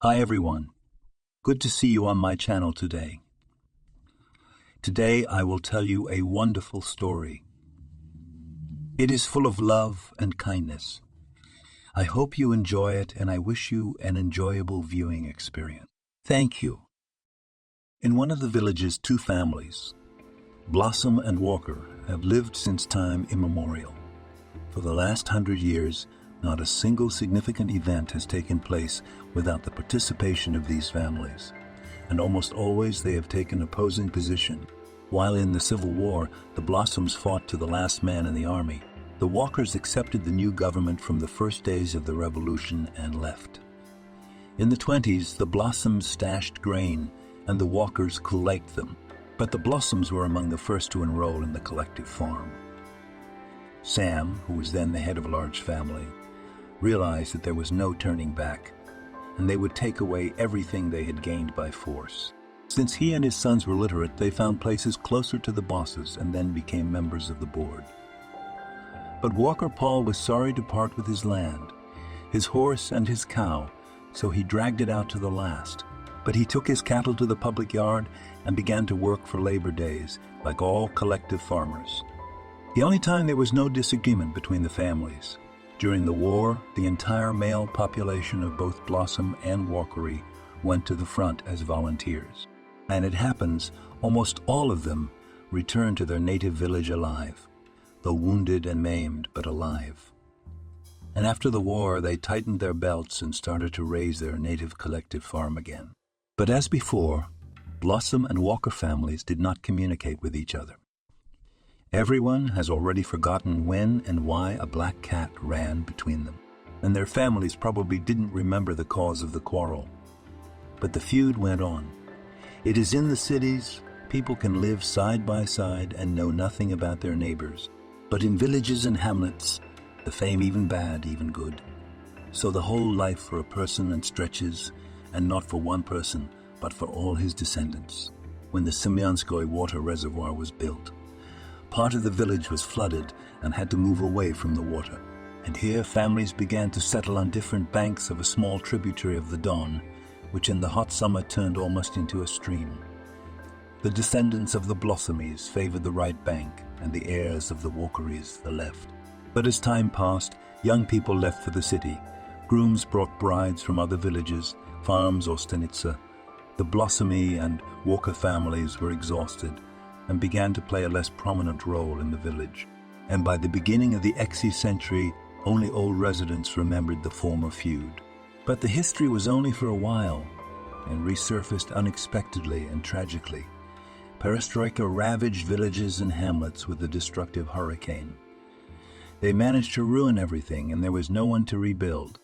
Hi everyone, good to see you on my channel today. Today I will tell you a wonderful story. It is full of love and kindness. I hope you enjoy it and I wish you an enjoyable viewing experience. Thank you. In one of the villages, two families, Blossom and Walker, have lived since time immemorial. For the last 100 years, not a single significant event has taken place without the participation of these families, and almost always they have taken opposing position. While in the Civil War, the Blossoms fought to the last man in the army. The Walkers accepted the new government from the first days of the Revolution and left. In the 20s, the Blossoms stashed grain and the Walkers collected them, but the Blossoms were among the first to enroll in the collective farm. Sam, who was then the head of a large family, realized that there was no turning back, and they would take away everything they had gained by force. Since he and his sons were literate, they found places closer to the bosses and then became members of the board. But Walker Paul was sorry to part with his land, his horse and his cow, so he dragged it out to the last. But he took his cattle to the public yard and began to work for Labor Days, like all collective farmers. The only time there was no disagreement between the families. During the war, the entire male population of both Blossom and Walkery went to the front as volunteers. And it happens, almost all of them returned to their native village alive, though wounded and maimed, but alive. And after the war, they tightened their belts and started to raise their native collective farm again. But as before, Blossom and Walker families did not communicate with each other. Everyone has already forgotten when and why a black cat ran between them, and their families probably didn't remember the cause of the quarrel. But the feud went on. It is in the cities, people can live side by side and know nothing about their neighbors. But in villages and hamlets, the fame even bad, even good. So the whole life for a person and stretches, and not for one person, but for all his descendants. When the Semyanskoye water reservoir was built, part of the village was flooded and had to move away from the water. And here families began to settle on different banks of a small tributary of the Don, which in the hot summer turned almost into a stream. The descendants of the Blossomies favored the right bank and the heirs of the Walkerys the left. But as time passed, young people left for the city. Grooms brought brides from other villages, farms or stanitsa. The Blossomy and Walker families were exhausted and began to play a less prominent role in the village. And by the beginning of the XE century, only old residents remembered the former feud. But the history was only for a while and resurfaced unexpectedly and tragically. Perestroika ravaged villages and hamlets with a destructive hurricane. They managed to ruin everything and there was no one to rebuild.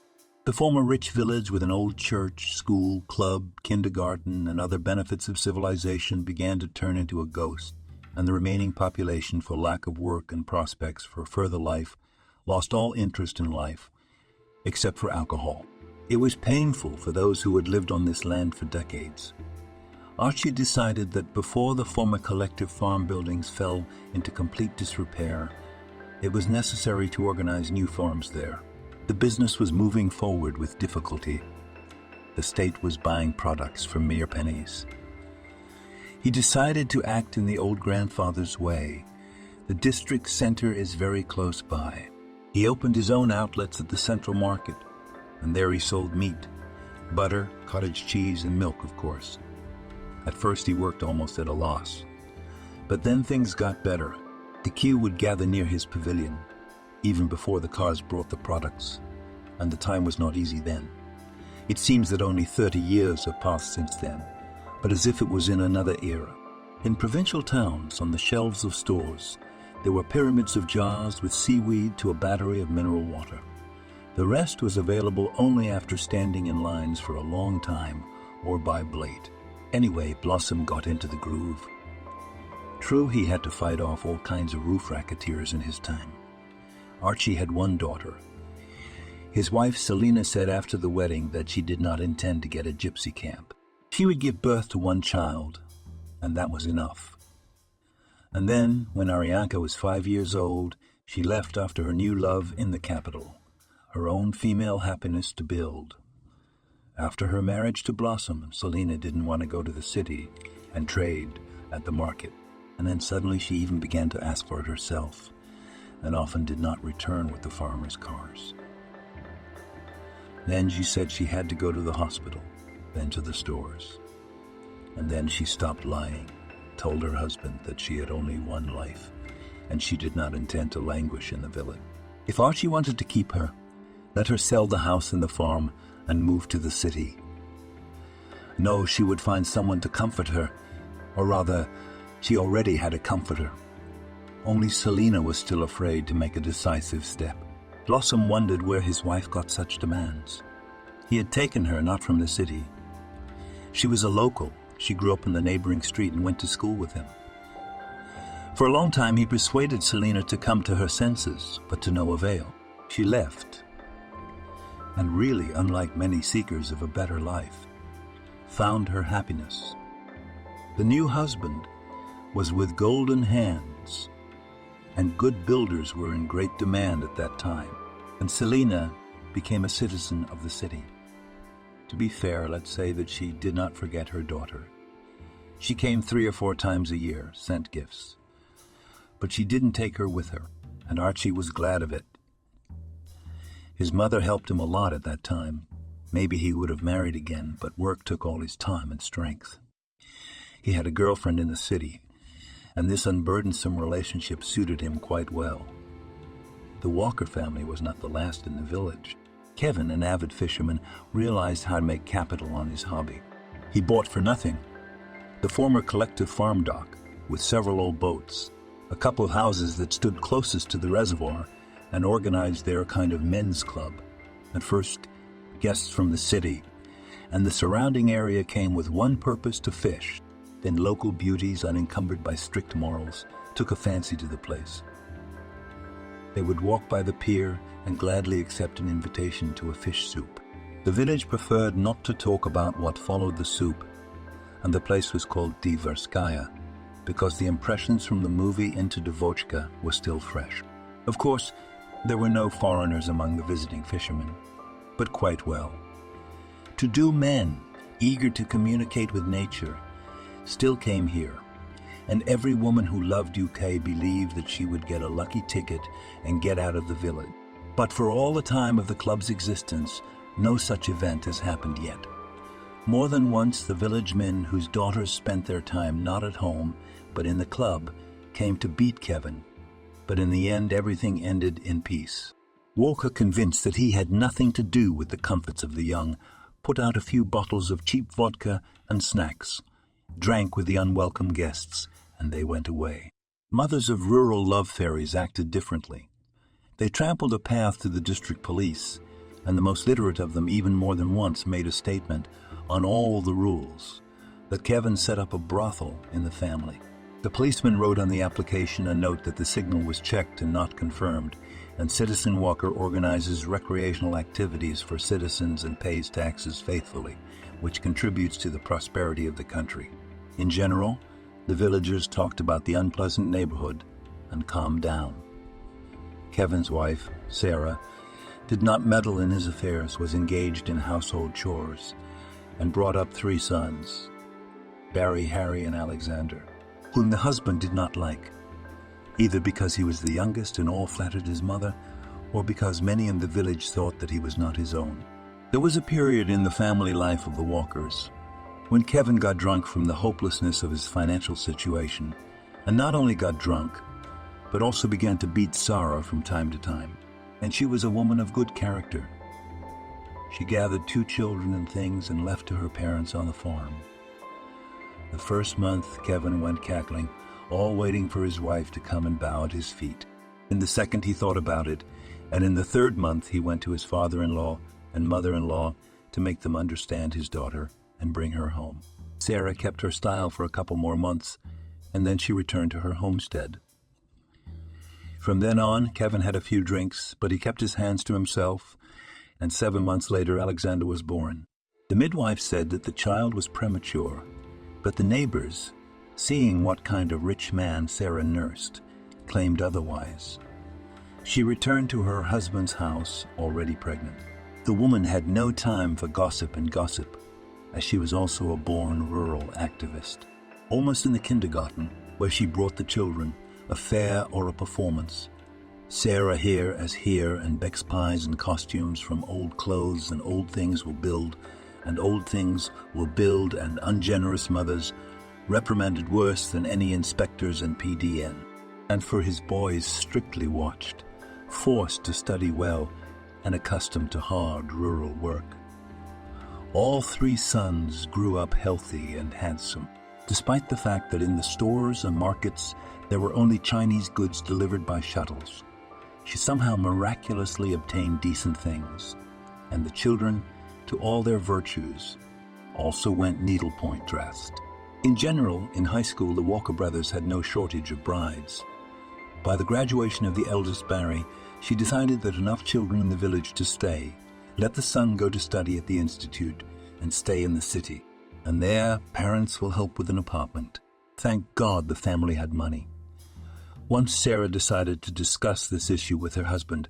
The former rich village with an old church, school, club, kindergarten, and other benefits of civilization began to turn into a ghost, and the remaining population, for lack of work and prospects for further life, lost all interest in life, except for alcohol. It was painful for those who had lived on this land for decades. Archie decided that before the former collective farm buildings fell into complete disrepair, it was necessary to organize new farms there. The business was moving forward with difficulty. The state was buying products for mere pennies. He decided to act in the old grandfather's way. The district center is very close by. He opened his own outlets at the central market, and there he sold meat, butter, cottage cheese, and milk, of course. At first he worked almost at a loss. But then things got better. The queue would gather near his pavilion, even before the cars brought the products, and the time was not easy then. It seems that only 30 years have passed since then, but as if it was in another era. In provincial towns, on the shelves of stores, there were pyramids of jars with seaweed to a battery of mineral water. The rest was available only after standing in lines for a long time or by blade. Anyway, Blossom got into the groove. True, he had to fight off all kinds of roof racketeers in his time. Archie had one daughter. His wife Selina said after the wedding that she did not intend to get a gypsy camp. She would give birth to one child, and that was enough. And then, when Arianka was 5 years old, she left after her new love in the capital, her own female happiness to build. After her marriage to Blossom, Selina didn't want to go to the city and trade at the market. And then suddenly she even began to ask for it herself, and often did not return with the farmers' cars. Then she said she had to go to the hospital, then to the stores. And then she stopped lying, told her husband that she had only one life, and she did not intend to languish in the village. If Archie wanted to keep her, let her sell the house and the farm and move to the city. No, she would find someone to comfort her, or rather, she already had a comforter. Only Selina was still afraid to make a decisive step. Blossom wondered where his wife got such demands. He had taken her not from the city. She was a local. She grew up in the neighboring street and went to school with him. For a long time he persuaded Selina to come to her senses, but to no avail. She left, and really, unlike many seekers of a better life, found her happiness. The new husband was with golden hands, and good builders were in great demand at that time, and Selina became a citizen of the city. To be fair, let's say that she did not forget her daughter. She came 3 or 4 times a year, sent gifts. But she didn't take her with her, and Archie was glad of it. His mother helped him a lot at that time. Maybe he would have married again, but work took all his time and strength. He had a girlfriend in the city, and this unburdensome relationship suited him quite well. The Walker family was not the last in the village. Kevin, an avid fisherman, realized how to make capital on his hobby. He bought for nothing the former collective farm dock with several old boats, a couple of houses that stood closest to the reservoir, and organized their kind of men's club. At first, guests from the city and the surrounding area came with one purpose: to fish. Then local beauties, unencumbered by strict morals, took a fancy to the place. They would walk by the pier and gladly accept an invitation to a fish soup. The village preferred not to talk about what followed the soup, and the place was called Diverskaya, because the impressions from the movie Into Devochka were still fresh. Of course, there were no foreigners among the visiting fishermen, but quite well. To-do men, eager to communicate with nature, still came here, and every woman who loved UK believed that she would get a lucky ticket and get out of the village. But for all the time of the club's existence, no such event has happened yet. More than once, the village men whose daughters spent their time not at home, but in the club, came to beat Kevin, but in the end everything ended in peace. Walker, convinced that he had nothing to do with the comforts of the young, put out a few bottles of cheap vodka and snacks, drank with the unwelcome guests, and they went away. Mothers of rural love fairies acted differently. They trampled a path to the district police, and the most literate of them even more than once made a statement on all the rules that Kevin set up a brothel in the family. The policeman wrote on the application a note that the signal was checked and not confirmed, and Citizen Walker organizes recreational activities for citizens and pays taxes faithfully, which contributes to the prosperity of the country. In general, the villagers talked about the unpleasant neighborhood and calmed down. Kevin's wife, Sarah, did not meddle in his affairs, was engaged in household chores, and brought up 3 sons, Barry, Harry, and Alexander, whom the husband did not like, either because he was the youngest and all flattered his mother, or because many in the village thought that he was not his own. There was a period in the family life of the Walkers when Kevin got drunk from the hopelessness of his financial situation, and not only got drunk, but also began to beat Sarah from time to time. And she was a woman of good character. She gathered 2 children and things and left to her parents on the farm. The first month, Kevin went cackling, all waiting for his wife to come and bow at his feet. In the second, he thought about it, and in the 3rd month, he went to his father-in-law and mother-in-law to make them understand his daughter and bring her home. Sarah kept her style for a couple more months, and then she returned to her homestead. From then on, Kevin had a few drinks, but he kept his hands to himself, and 7 months later, Alexander was born. The midwife said that the child was premature, but the neighbors, seeing what kind of rich man Sarah nursed, claimed otherwise. She returned to her husband's house, already pregnant. The woman had no time for gossip and gossip, as she was also a born rural activist. Almost in the kindergarten, where she brought the children, a fair or a performance, Sarah here as here and Beck's pies and costumes from old clothes and old things will build, and old things will build, and ungenerous mothers reprimanded worse than any inspectors and PDN. And for his boys strictly watched, forced to study well, and accustomed to hard rural work. All three sons grew up healthy and handsome, despite the fact that in the stores and markets there were only Chinese goods delivered by shuttles. She somehow miraculously obtained decent things, and the children, to all their virtues, also went needlepoint dressed. In general, in high school, the Walker brothers had no shortage of brides. By the graduation of the eldest Barry, she decided that enough children in the village to stay, let the son go to study at the institute, and stay in the city. And there, parents will help with an apartment. Thank God the family had money. Once Sarah decided to discuss this issue with her husband,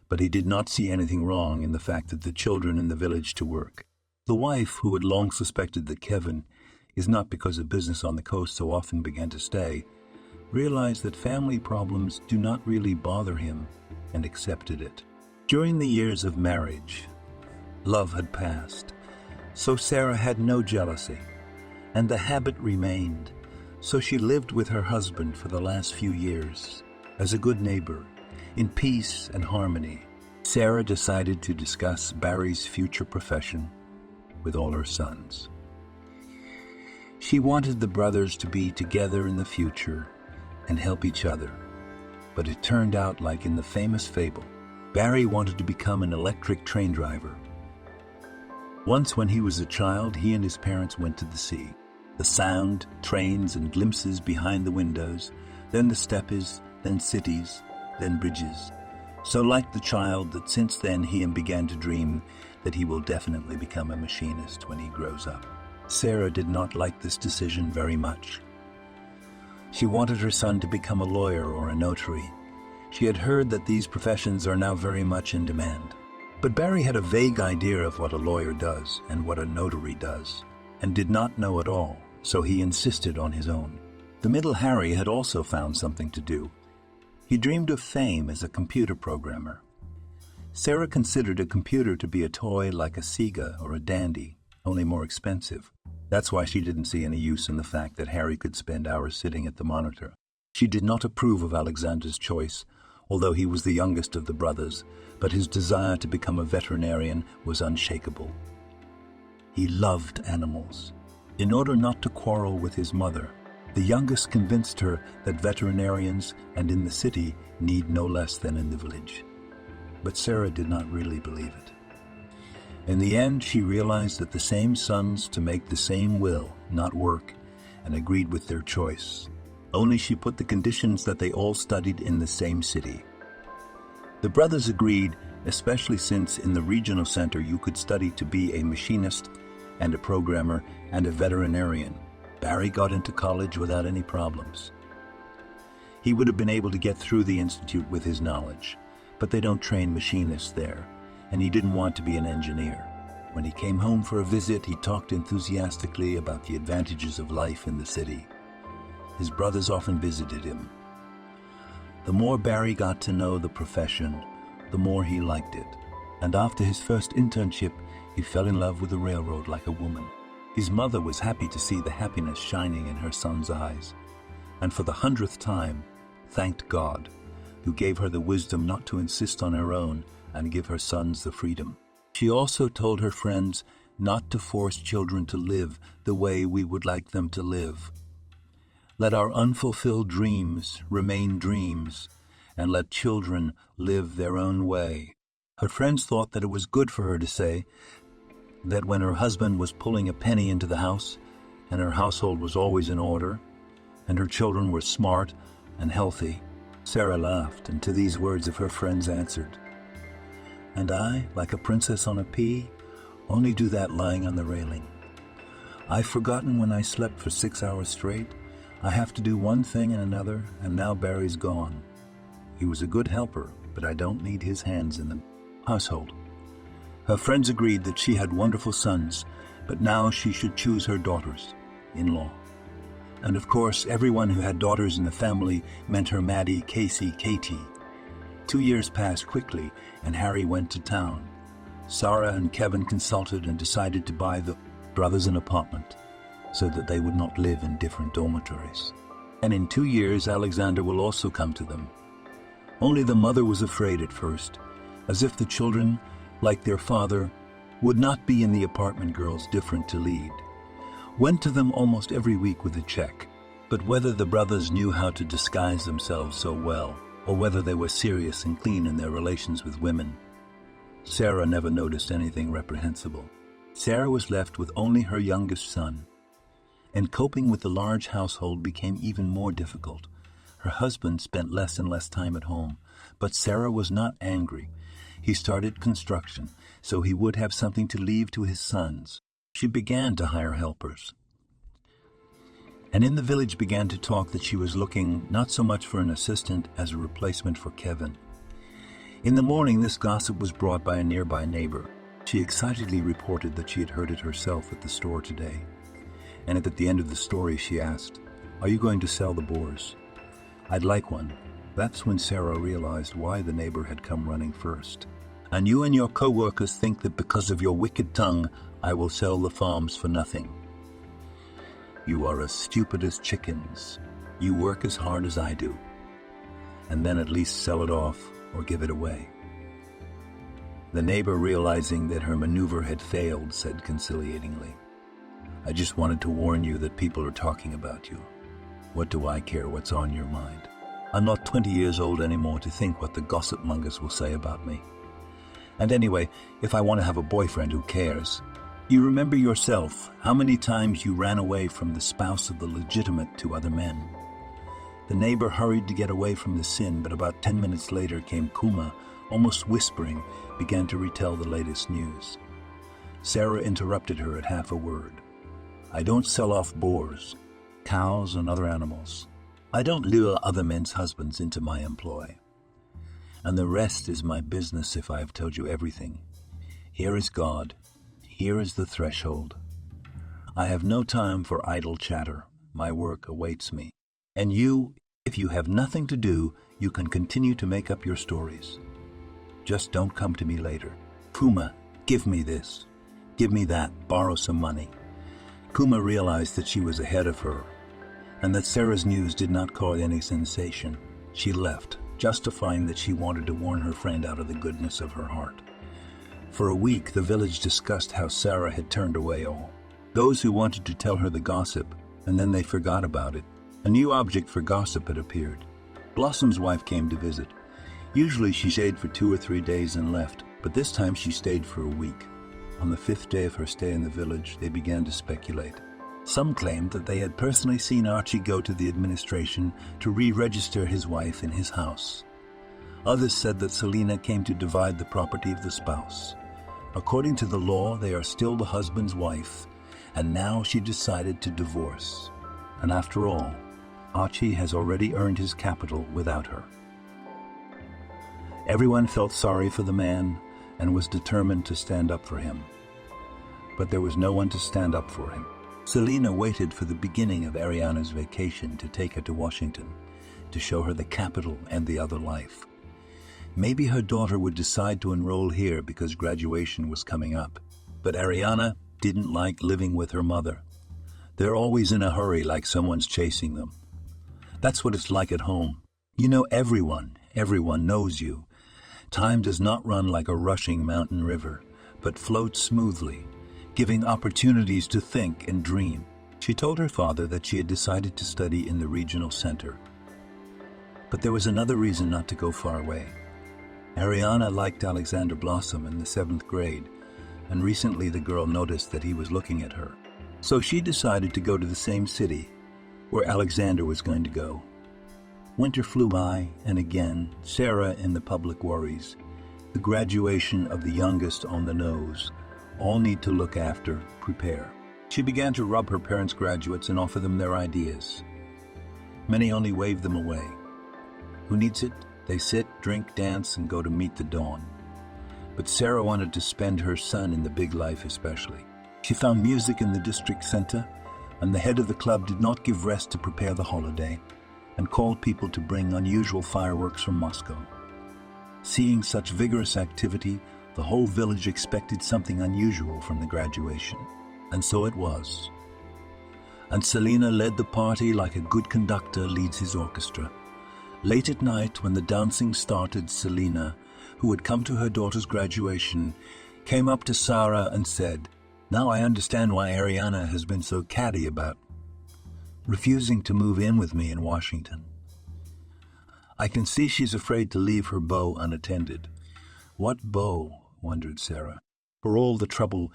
but he did not see anything wrong in the fact that the children in the village to work. The wife, who had long suspected that Kevin is not because of business on the coast so often began to stay, realized that family problems do not really bother him and accepted it. During the years of marriage, love had passed, so Sarah had no jealousy, and the habit remained. So she lived with her husband for the last few years, as a good neighbor, in peace and harmony. Sarah decided to discuss Barry's future profession with all her sons. She wanted the brothers to be together in the future and help each other, but it turned out like in the famous fable. Barry wanted to become an electric train driver. Once when he was a child, he and his parents went to the sea. The sound, trains, and glimpses behind the windows, then the steppes, then cities, then bridges. So like the child that since then he began to dream that he will definitely become a machinist when he grows up. Sarah did not like this decision very much. She wanted her son to become a lawyer or a notary. She had heard that these professions are now very much in demand. But Barry had a vague idea of what a lawyer does and what a notary does, and did not know at all, so he insisted on his own. The middle Harry had also found something to do. He dreamed of fame as a computer programmer. Sarah considered a computer to be a toy like a Sega or a Dandy, only more expensive. That's why she didn't see any use in the fact that Harry could spend hours sitting at the monitor. She did not approve of Alexander's choice, although he was the youngest of the brothers, but his desire to become a veterinarian was unshakable. He loved animals. In order not to quarrel with his mother, the youngest convinced her that veterinarians and in the city need no less than in the village. But Sarah did not really believe it. In the end, she realized that the same sons to make the same will, not work, and agreed with their choice. Only she put the conditions that they all studied in the same city. The brothers agreed, especially since in the regional center you could study to be a machinist and a programmer and a veterinarian. Barry got into college without any problems. He would have been able to get through the institute with his knowledge, but they don't train machinists there, and he didn't want to be an engineer. When he came home for a visit, he talked enthusiastically about the advantages of life in the city. His brothers often visited him. The more Barry got to know the profession, the more he liked it. And after his first internship, he fell in love with the railroad like a woman. His mother was happy to see the happiness shining in her son's eyes, and for the 100th time, thanked God, who gave her the wisdom not to insist on her own and give her sons the freedom. She also told her friends not to force children to live the way we would like them to live. Let our unfulfilled dreams remain dreams, and let children live their own way. Her friends thought that it was good for her to say that when her husband was pulling a penny into the house, and her household was always in order, and her children were smart and healthy. Sarah laughed, and to these words of her friends answered, "And I, like a princess on a pea, only do that lying on the railing. I've forgotten when I slept for 6 hours straight. I have to do one thing and another, and now Barry's gone. He was a good helper, but I don't need his hands in the household. Her friends agreed that she had wonderful sons, but now she should choose her daughters-in-law. And of course, everyone who had daughters in the family meant her Maddie, Casey, Katie. 2 years passed quickly, and Harry went to town. Sarah and Kevin consulted and decided to buy the brothers an apartment so that they would not live in different dormitories. And in 2 years, Alexander will also come to them. Only the mother was afraid at first, as if the children, like their father, would not be in the apartment girls different to lead. Went to them almost every week with a check, but whether the brothers knew how to disguise themselves so well, or whether they were serious and clean in their relations with women, Sarah never noticed anything reprehensible. Sarah was left with only her youngest son, and coping with the large household became even more difficult. Her husband spent less and less time at home, but Sarah was not angry. He started construction, so he would have something to leave to his sons. She began to hire helpers, and in the village began to talk that she was looking not so much for an assistant as a replacement for Kevin. In the morning, this gossip was brought by a nearby neighbor. She excitedly reported that she had heard it herself at the store today. And at the end of the story, she asked, "Are you going to sell the boars?" "I'd like one." That's when Sarah realized why the neighbor had come running first. "And you and your co-workers think that because of your wicked tongue, I will sell the farms for nothing. You are as stupid as chickens. You work as hard as I do, and then at least sell it off or give it away." The neighbor, realizing that her maneuver had failed, said conciliatingly, "I just wanted to warn you that people are talking about you. What do I care what's on your mind? I'm not 20 years old anymore to think what the gossip mongers will say about me. And anyway, if I want to have a boyfriend, who cares? You remember yourself how many times you ran away from the spouse of the legitimate to other men." The neighbor hurried to get away from the sin, but about 10 minutes later came Kuma, almost whispering, began to retell the latest news. Sarah interrupted her at half a word. "I don't sell off boars, cows, and other animals. I don't lure other men's husbands into my employ. And the rest is my business if I have told you everything. Here is God. Here is the threshold. I have no time for idle chatter. My work awaits me. And you, if you have nothing to do, you can continue to make up your stories. Just don't come to me later. Kuma, give me this. Give me that. Borrow some money." Kuma realized that she was ahead of her, and that Sarah's news did not cause any sensation. She left, justifying that she wanted to warn her friend out of the goodness of her heart. For a week, the village discussed how Sarah had turned away all those who wanted to tell her the gossip, and then they forgot about it. A new object for gossip had appeared. Blossom's wife came to visit. Usually she stayed for 2 or 3 days and left, but this time she stayed for a week. On the 5th day of her stay in the village, they began to speculate. Some claimed that they had personally seen Archie go to the administration to re-register his wife in his house. Others said that Selina came to divide the property of the spouse. According to the law, they are still the husband's wife, and now she decided to divorce. And after all, Archie has already earned his capital without her. Everyone felt sorry for the man and was determined to stand up for him. But there was no one to stand up for him. Selina waited for the beginning of Ariana's vacation to take her to Washington, to show her the capital and the other life. Maybe her daughter would decide to enroll here because graduation was coming up. But Ariana didn't like living with her mother. They're always in a hurry, like someone's chasing them. That's what it's like at home. You know everyone knows you. Time does not run like a rushing mountain river, but floats smoothly, giving opportunities to think and dream. She told her father that she had decided to study in the regional center. But there was another reason not to go far away. Ariana liked Alexander Blossom in the 7th grade, and recently the girl noticed that he was looking at her. So she decided to go to the same city where Alexander was going to go. Winter flew by, and again, Sarah in the public worries. The graduation of the youngest on the nose. All need to look after, prepare. She began to rub her parents' graduates and offer them their ideas. Many only waved them away. Who needs it? They sit, drink, dance, and go to meet the dawn. but Sarah wanted to spend her son in the big life especially. She found music in the district center, and the head of the club did not give rest to prepare the holiday, and called people to bring unusual fireworks from Moscow. Seeing such vigorous activity, the whole village expected something unusual from the graduation, and so it was. And Selina led the party like a good conductor leads his orchestra. Late at night, when the dancing started, Selina, who had come to her daughter's graduation, came up to Sarah and said, "Now I understand why Ariana has been so catty about refusing to move in with me in Washington. I can see she's afraid to leave her beau unattended." What beau? Wondered Sarah. For all the trouble,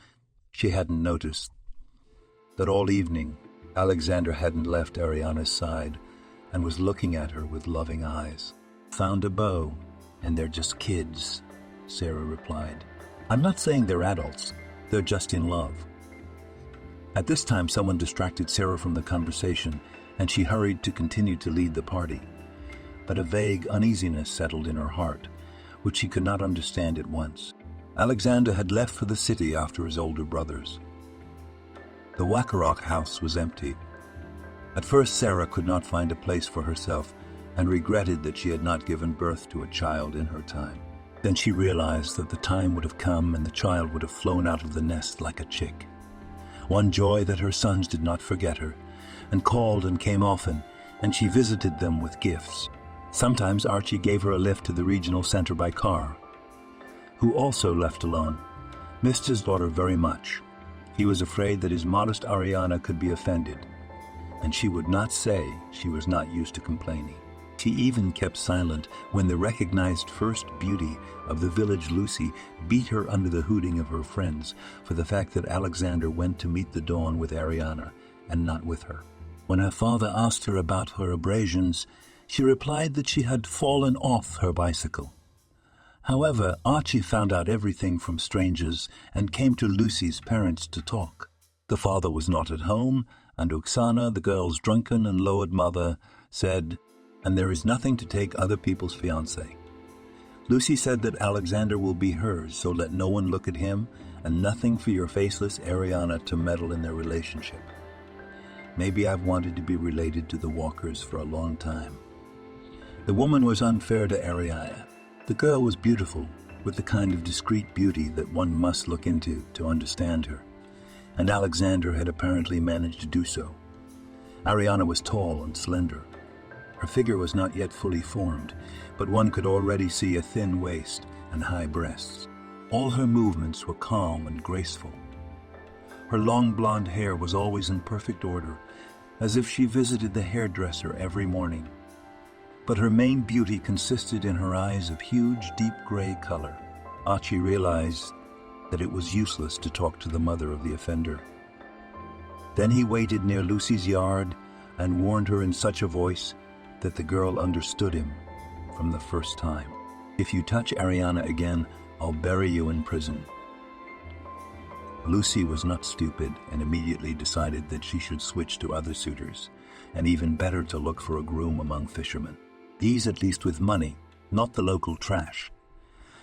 she hadn't noticed that all evening Alexander hadn't left Ariana's side and was looking at her with loving eyes. "Found a beau, and they're just kids," Sarah replied. "I'm not saying they're adults, they're just in love." At this time, someone distracted Sarah from the conversation, and she hurried to continue to lead the party. But a vague uneasiness settled in her heart, which she could not understand at once. Alexander had left for the city after his older brothers. The Wackerok house was empty. At first, Sarah could not find a place for herself and regretted that she had not given birth to a child in her time. Then she realized that the time would have come and the child would have flown out of the nest like a chick. One joy that her sons did not forget her, and called and came often, and she visited them with gifts. Sometimes Archie gave her a lift to the regional center by car, who also left alone, missed his daughter very much. He was afraid that his modest Ariana could be offended, and she would not say she was not used to complaining. She even kept silent when the recognized first beauty of the village, Lucy, beat her under the hooting of her friends for the fact that Alexander went to meet the dawn with Ariana and not with her. When her father asked her about her abrasions, she replied that she had fallen off her bicycle. However, Archie found out everything from strangers and came to Lucy's parents to talk. The father was not at home, and Oksana, the girl's drunken and lowered mother, said, "And there is nothing to take other people's fiancé." Lucy said that Alexander will be hers, so let no one look at him, and nothing for your faceless Ariana to meddle in their relationship. Maybe I've wanted to be related to the Walkers for a long time. The woman was unfair to Ariana. The girl was beautiful, with the kind of discreet beauty that one must look into to understand her, and Alexander had apparently managed to do so. Ariana was tall and slender. Her figure was not yet fully formed, but one could already see a thin waist and high breasts. All her movements were calm and graceful. Her long blonde hair was always in perfect order, as if she visited the hairdresser every morning. But her main beauty consisted in her eyes of huge, deep gray color. Archie realized that it was useless to talk to the mother of the offender. Then he waited near Lucy's yard and warned her in such a voice that the girl understood him from the first time. "If you touch Ariana again, I'll bury you in prison." Lucy was not stupid and immediately decided that she should switch to other suitors, and even better to look for a groom among fishermen. These at least with money, not the local trash.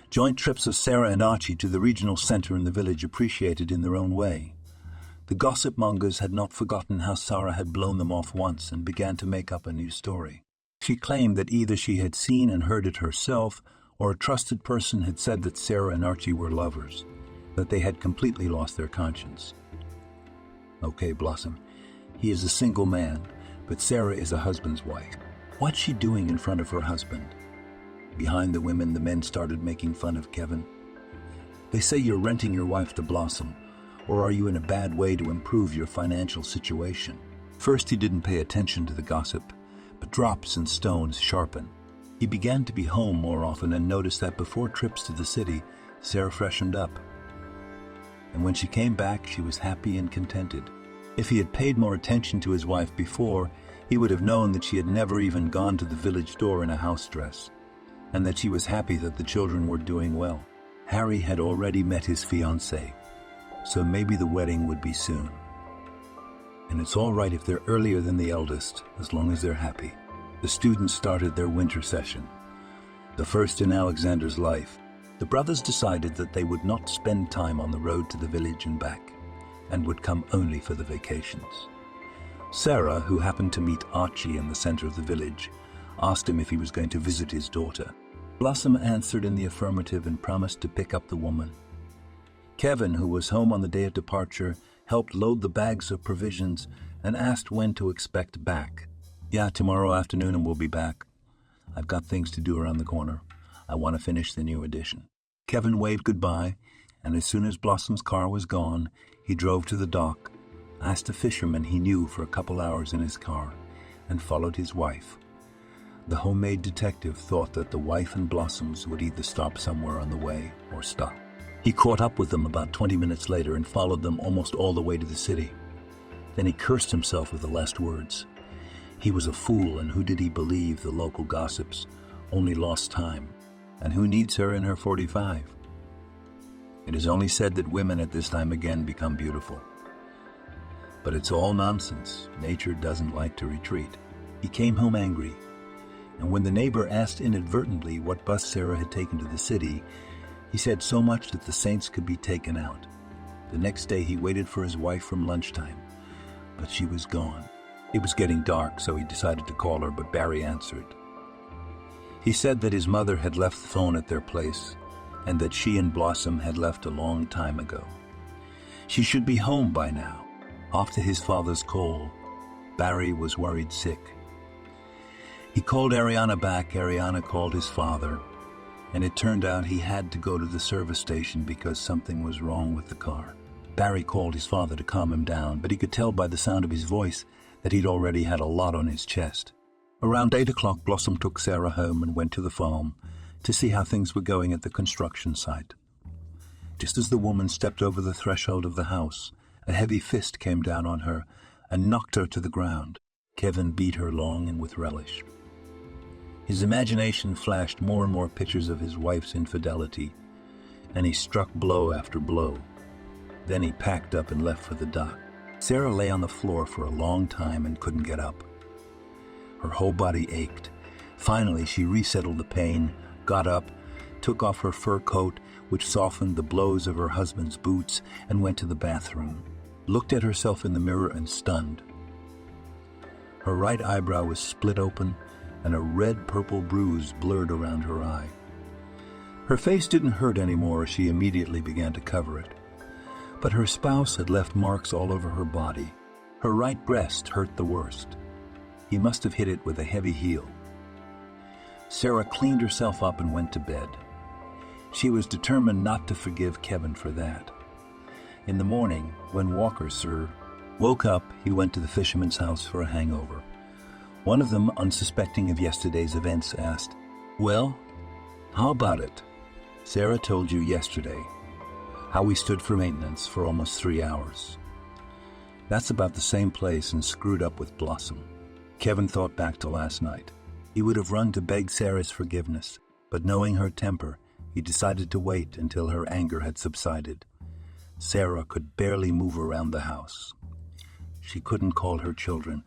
Joint trips of Sarah and Archie to the regional center in the village appreciated in their own way. The gossip mongers had not forgotten how Sarah had blown them off once and began to make up a new story. She claimed that either she had seen and heard it herself, or a trusted person had said that Sarah and Archie were lovers, that they had completely lost their conscience. Okay, Blossom, he is a single man, but Sarah is a husband's wife. What's she doing in front of her husband? Behind the women, the men started making fun of Kevin. They say you're renting your wife to Blossom, or are you in a bad way to improve your financial situation? First, he didn't pay attention to the gossip, but drops and stones sharpen. He began to be home more often and noticed that before trips to the city, Sarah freshened up. And when she came back, she was happy and contented. If he had paid more attention to his wife before, he would have known that she had never even gone to the village door in a house dress, and that she was happy that the children were doing well. Harry had already met his fiancée, so maybe the wedding would be soon. And it's all right if they're earlier than the eldest, as long as they're happy. The students started their winter session, the first in Alexander's life. The brothers decided that they would not spend time on the road to the village and back, and would come only for the vacations. Sarah, who happened to meet Archie in the center of the village, asked him if he was going to visit his daughter. Blossom answered in the affirmative and promised to pick up the woman. Kevin, who was home on the day of departure, helped load the bags of provisions and asked when to expect back. "Yeah, tomorrow afternoon and we'll be back. I've got things to do around the corner. I want to finish the new edition." Kevin waved goodbye, and as soon as Blossom's car was gone, he drove to the dock, asked a fisherman he knew for a couple hours in his car, and followed his wife. The homemade detective thought that the wife and Blossoms would either stop somewhere on the way or stop. He caught up with them about 20 minutes later and followed them almost all the way to the city. Then he cursed himself with the last words. He was a fool, and who did he believe? The local gossips. Only lost time. And who needs her in her 45? It is only said that women at this time again become beautiful. But it's all nonsense. Nature doesn't like to retreat. He came home angry, and when the neighbor asked inadvertently what bus Sarah had taken to the city, he said so much that the saints could be taken out. The next day he waited for his wife from lunchtime, but she was gone. It was getting dark, so he decided to call her, but Barry answered. He said that his mother had left the phone at their place, and that she and Blossom had left a long time ago. She should be home by now. Off to his father's call. Barry was worried sick. He called Ariana back. Ariana called his father, and it turned out he had to go to the service station because something was wrong with the car. Barry called his father to calm him down, but he could tell by the sound of his voice that he'd already had a lot on his chest. Around 8 o'clock, Blossom took Sarah home and went to the farm to see how things were going at the construction site. Just as the woman stepped over the threshold of the house, a heavy fist came down on her and knocked her to the ground. Kevin beat her long and with relish. His imagination flashed more and more pictures of his wife's infidelity, and he struck blow after blow. Then he packed up and left for the dock. Sarah lay on the floor for a long time and couldn't get up. Her whole body ached. Finally, she resettled the pain, got up, took off her fur coat, which softened the blows of her husband's boots, and went to the bathroom. Looked at herself in the mirror and stunned. Her right eyebrow was split open, and a red-purple bruise blurred around her eye. Her face didn't hurt anymore as she immediately began to cover it. But her spouse had left marks all over her body. Her right breast hurt the worst. He must have hit it with a heavy heel. Sarah cleaned herself up and went to bed. She was determined not to forgive Kevin for that. In the morning, when Walker, sir, woke up, he went to the fisherman's house for a hangover. One of them, unsuspecting of yesterday's events, asked, "Well, how about it? Sarah told you yesterday how we stood for maintenance for almost 3 hours. That's about the same place and screwed up with Blossom." Kevin thought back to last night. He would have run to beg Sarah's forgiveness, but knowing her temper, he decided to wait until her anger had subsided. Sarah could barely move around the house. She couldn't call her children,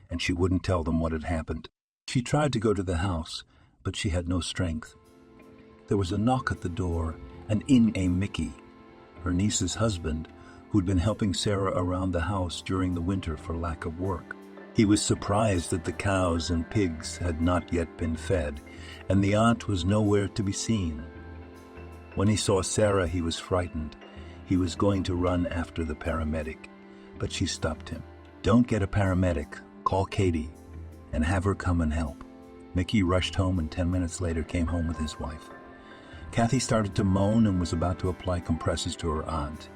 and she wouldn't tell them what had happened. She tried to go to the house, but she had no strength. There was a knock at the door, and in came Mickey, her niece's husband, who'd been helping Sarah around the house during the winter for lack of work. He was surprised that the cows and pigs had not yet been fed, and the aunt was nowhere to be seen. When he saw Sarah, he was frightened. He was going to run after the paramedic, but she stopped him. "Don't get a paramedic. Call Katie and have her come and help." Mickey rushed home and 10 minutes later came home with his wife. Kathy started to moan and was about to apply compresses to her aunt.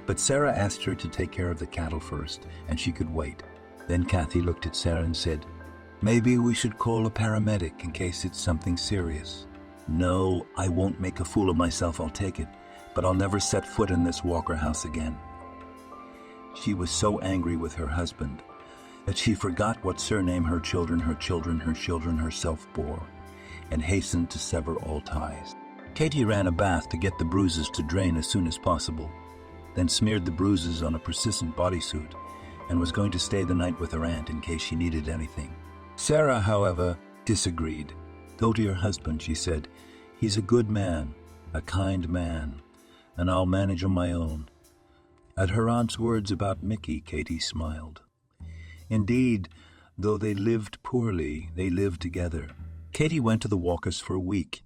But Sarah asked her to take care of the cattle first, and she could wait. Then Kathy looked at Sarah and said, "Maybe we should call a paramedic in case it's something serious." "No, I won't make a fool of myself, I'll take it, but I'll never set foot in this Walker house again." She was so angry with her husband that she forgot what surname her children herself bore, and hastened to sever all ties. Katie ran a bath to get the bruises to drain as soon as possible, then smeared the bruises on a persistent bodysuit, and was going to stay the night with her aunt in case she needed anything. Sarah, however, disagreed. "Go to your husband," she said. "He's a good man. a kind man, and I'll manage on my own." At her aunt's words about Mickey, Katie smiled. Indeed, though they lived poorly, they lived together. Katie went to the Walkers for a week,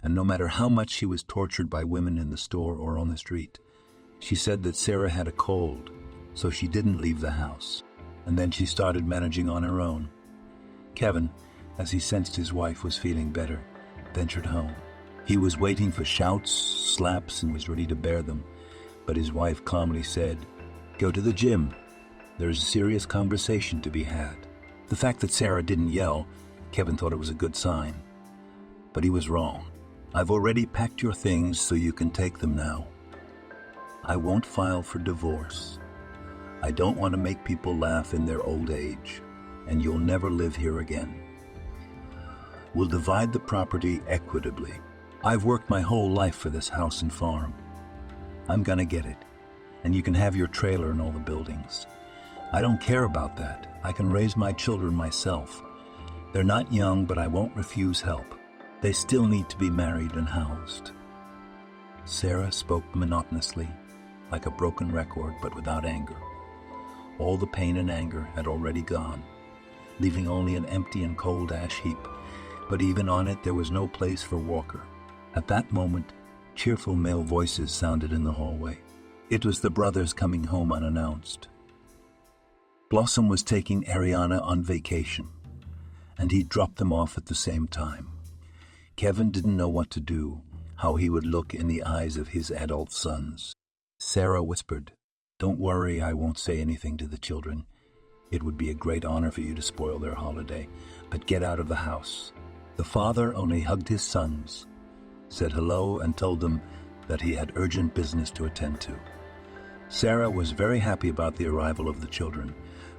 and no matter how much she was tortured by women in the store or on the street, she said that Sarah had a cold, so she didn't leave the house. And then she started managing on her own. Kevin, as he sensed his wife was feeling better, ventured home. He was waiting for shouts, slaps, and was ready to bear them, but his wife calmly said, "Go to the gym. There's a serious conversation to be had." The fact that Sarah didn't yell, Kevin thought it was a good sign. But he was wrong. "I've already packed your things so you can take them now. I won't file for divorce. I don't want to make people laugh in their old age, and you'll never live here again. We'll divide the property equitably. I've worked my whole life for this house and farm. I'm gonna get it, and you can have your trailer and all the buildings. I don't care about that. I can raise my children myself. They're not young, but I won't refuse help. They still need to be married and housed." Sarah spoke monotonously, like a broken record, but without anger. All the pain and anger had already gone, leaving only an empty and cold ash heap, but even on it there was no place for Walker. At that moment, cheerful male voices sounded in the hallway. It was the brothers coming home unannounced. Blossom was taking Ariana on vacation, and he dropped them off at the same time. Kevin didn't know what to do, how he would look in the eyes of his adult sons. Sarah whispered, "Don't worry, I won't say anything to the children. It would be a great honor for you to spoil their holiday, but get out of the house." The father only hugged his sons, said hello, and told them that he had urgent business to attend to. Sarah was very happy about the arrival of the children,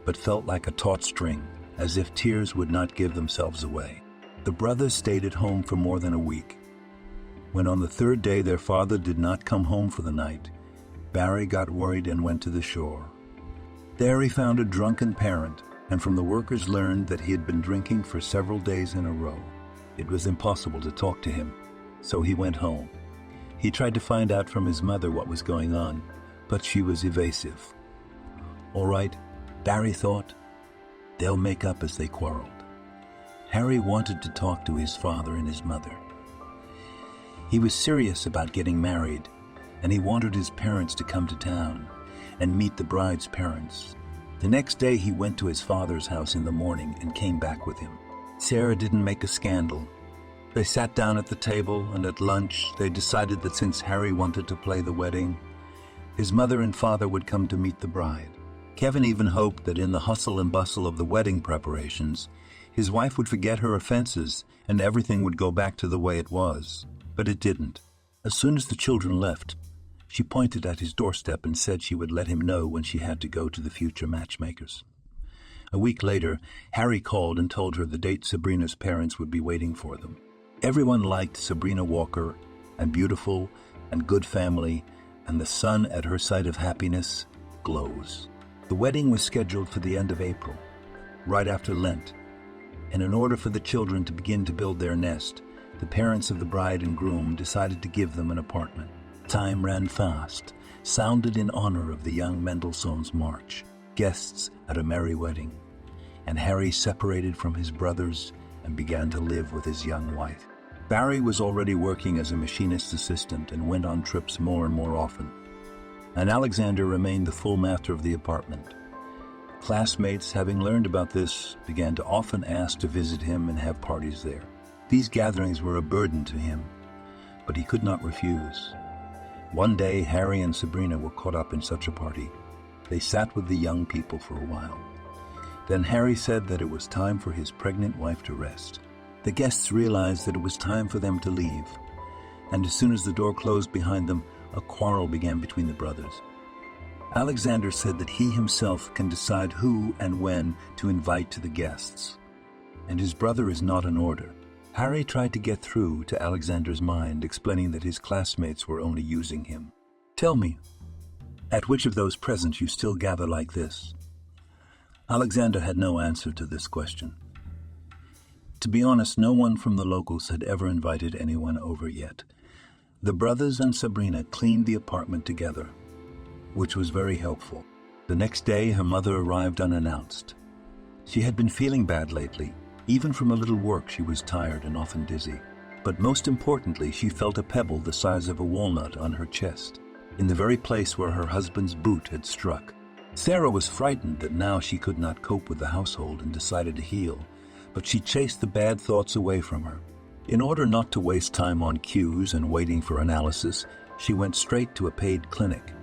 but felt like a taut string, as if tears would not give themselves away. The brothers stayed at home for more than a week. When on the third day their father did not come home for the night, Barry got worried and went to the shore. There he found a drunken parent, and from the workers learned that he had been drinking for several days in a row. It was impossible to talk to him, so he went home. He tried to find out from his mother what was going on, but she was evasive. All right, Barry thought, they'll make up as they quarreled. Harry wanted to talk to his father and his mother. He was serious about getting married, and he wanted his parents to come to town and meet the bride's parents. The next day he went to his father's house in the morning and came back with him. Sarah didn't make a scandal. They sat down at the table, and at lunch they decided that since Harry wanted to play the wedding, his mother and father would come to meet the bride. Kevin even hoped that in the hustle and bustle of the wedding preparations, his wife would forget her offenses and everything would go back to the way it was. But it didn't. As soon as the children left, she pointed at his doorstep and said she would let him know when she had to go to the future matchmakers. A week later, Harry called and told her the date Sabrina's parents would be waiting for them. Everyone liked Sabrina Walker, and beautiful and good family, and the sun at her side of happiness glows. The wedding was scheduled for the end of April, right after Lent, and in order for the children to begin to build their nest, the parents of the bride and groom decided to give them an apartment. Time ran fast, sounded in honor of the young Mendelssohn's March, guests at a merry wedding, and Harry separated from his brothers and began to live with his young wife. Barry was already working as a machinist assistant and went on trips more and more often, and Alexander remained the full master of the apartment. Classmates, having learned about this, began to often ask to visit him and have parties there. These gatherings were a burden to him, but he could not refuse. One day, Harry and Sabrina were caught up in such a party. They sat with the young people for a while. Then Harry said that it was time for his pregnant wife to rest. The guests realized that it was time for them to leave, and as soon as the door closed behind them, a quarrel began between the brothers. Alexander said that he himself can decide who and when to invite to the guests, and his brother is not an order. Harry tried to get through to Alexander's mind, explaining that his classmates were only using him. "Tell me, at which of those presents you still gather like this?" Alexander had no answer to this question. To be honest, no one from the locals had ever invited anyone over yet. The brothers and Sabrina cleaned the apartment together, which was very helpful. The next day, her mother arrived unannounced. She had been feeling bad lately. Even from a little work, she was tired and often dizzy. But most importantly, she felt a pebble the size of a walnut on her chest, in the very place where her husband's boot had struck. Sarah was frightened that now she could not cope with the household and decided to heal, but she chased the bad thoughts away from her. In order not to waste time on queues and waiting for analysis, she went straight to a paid clinic.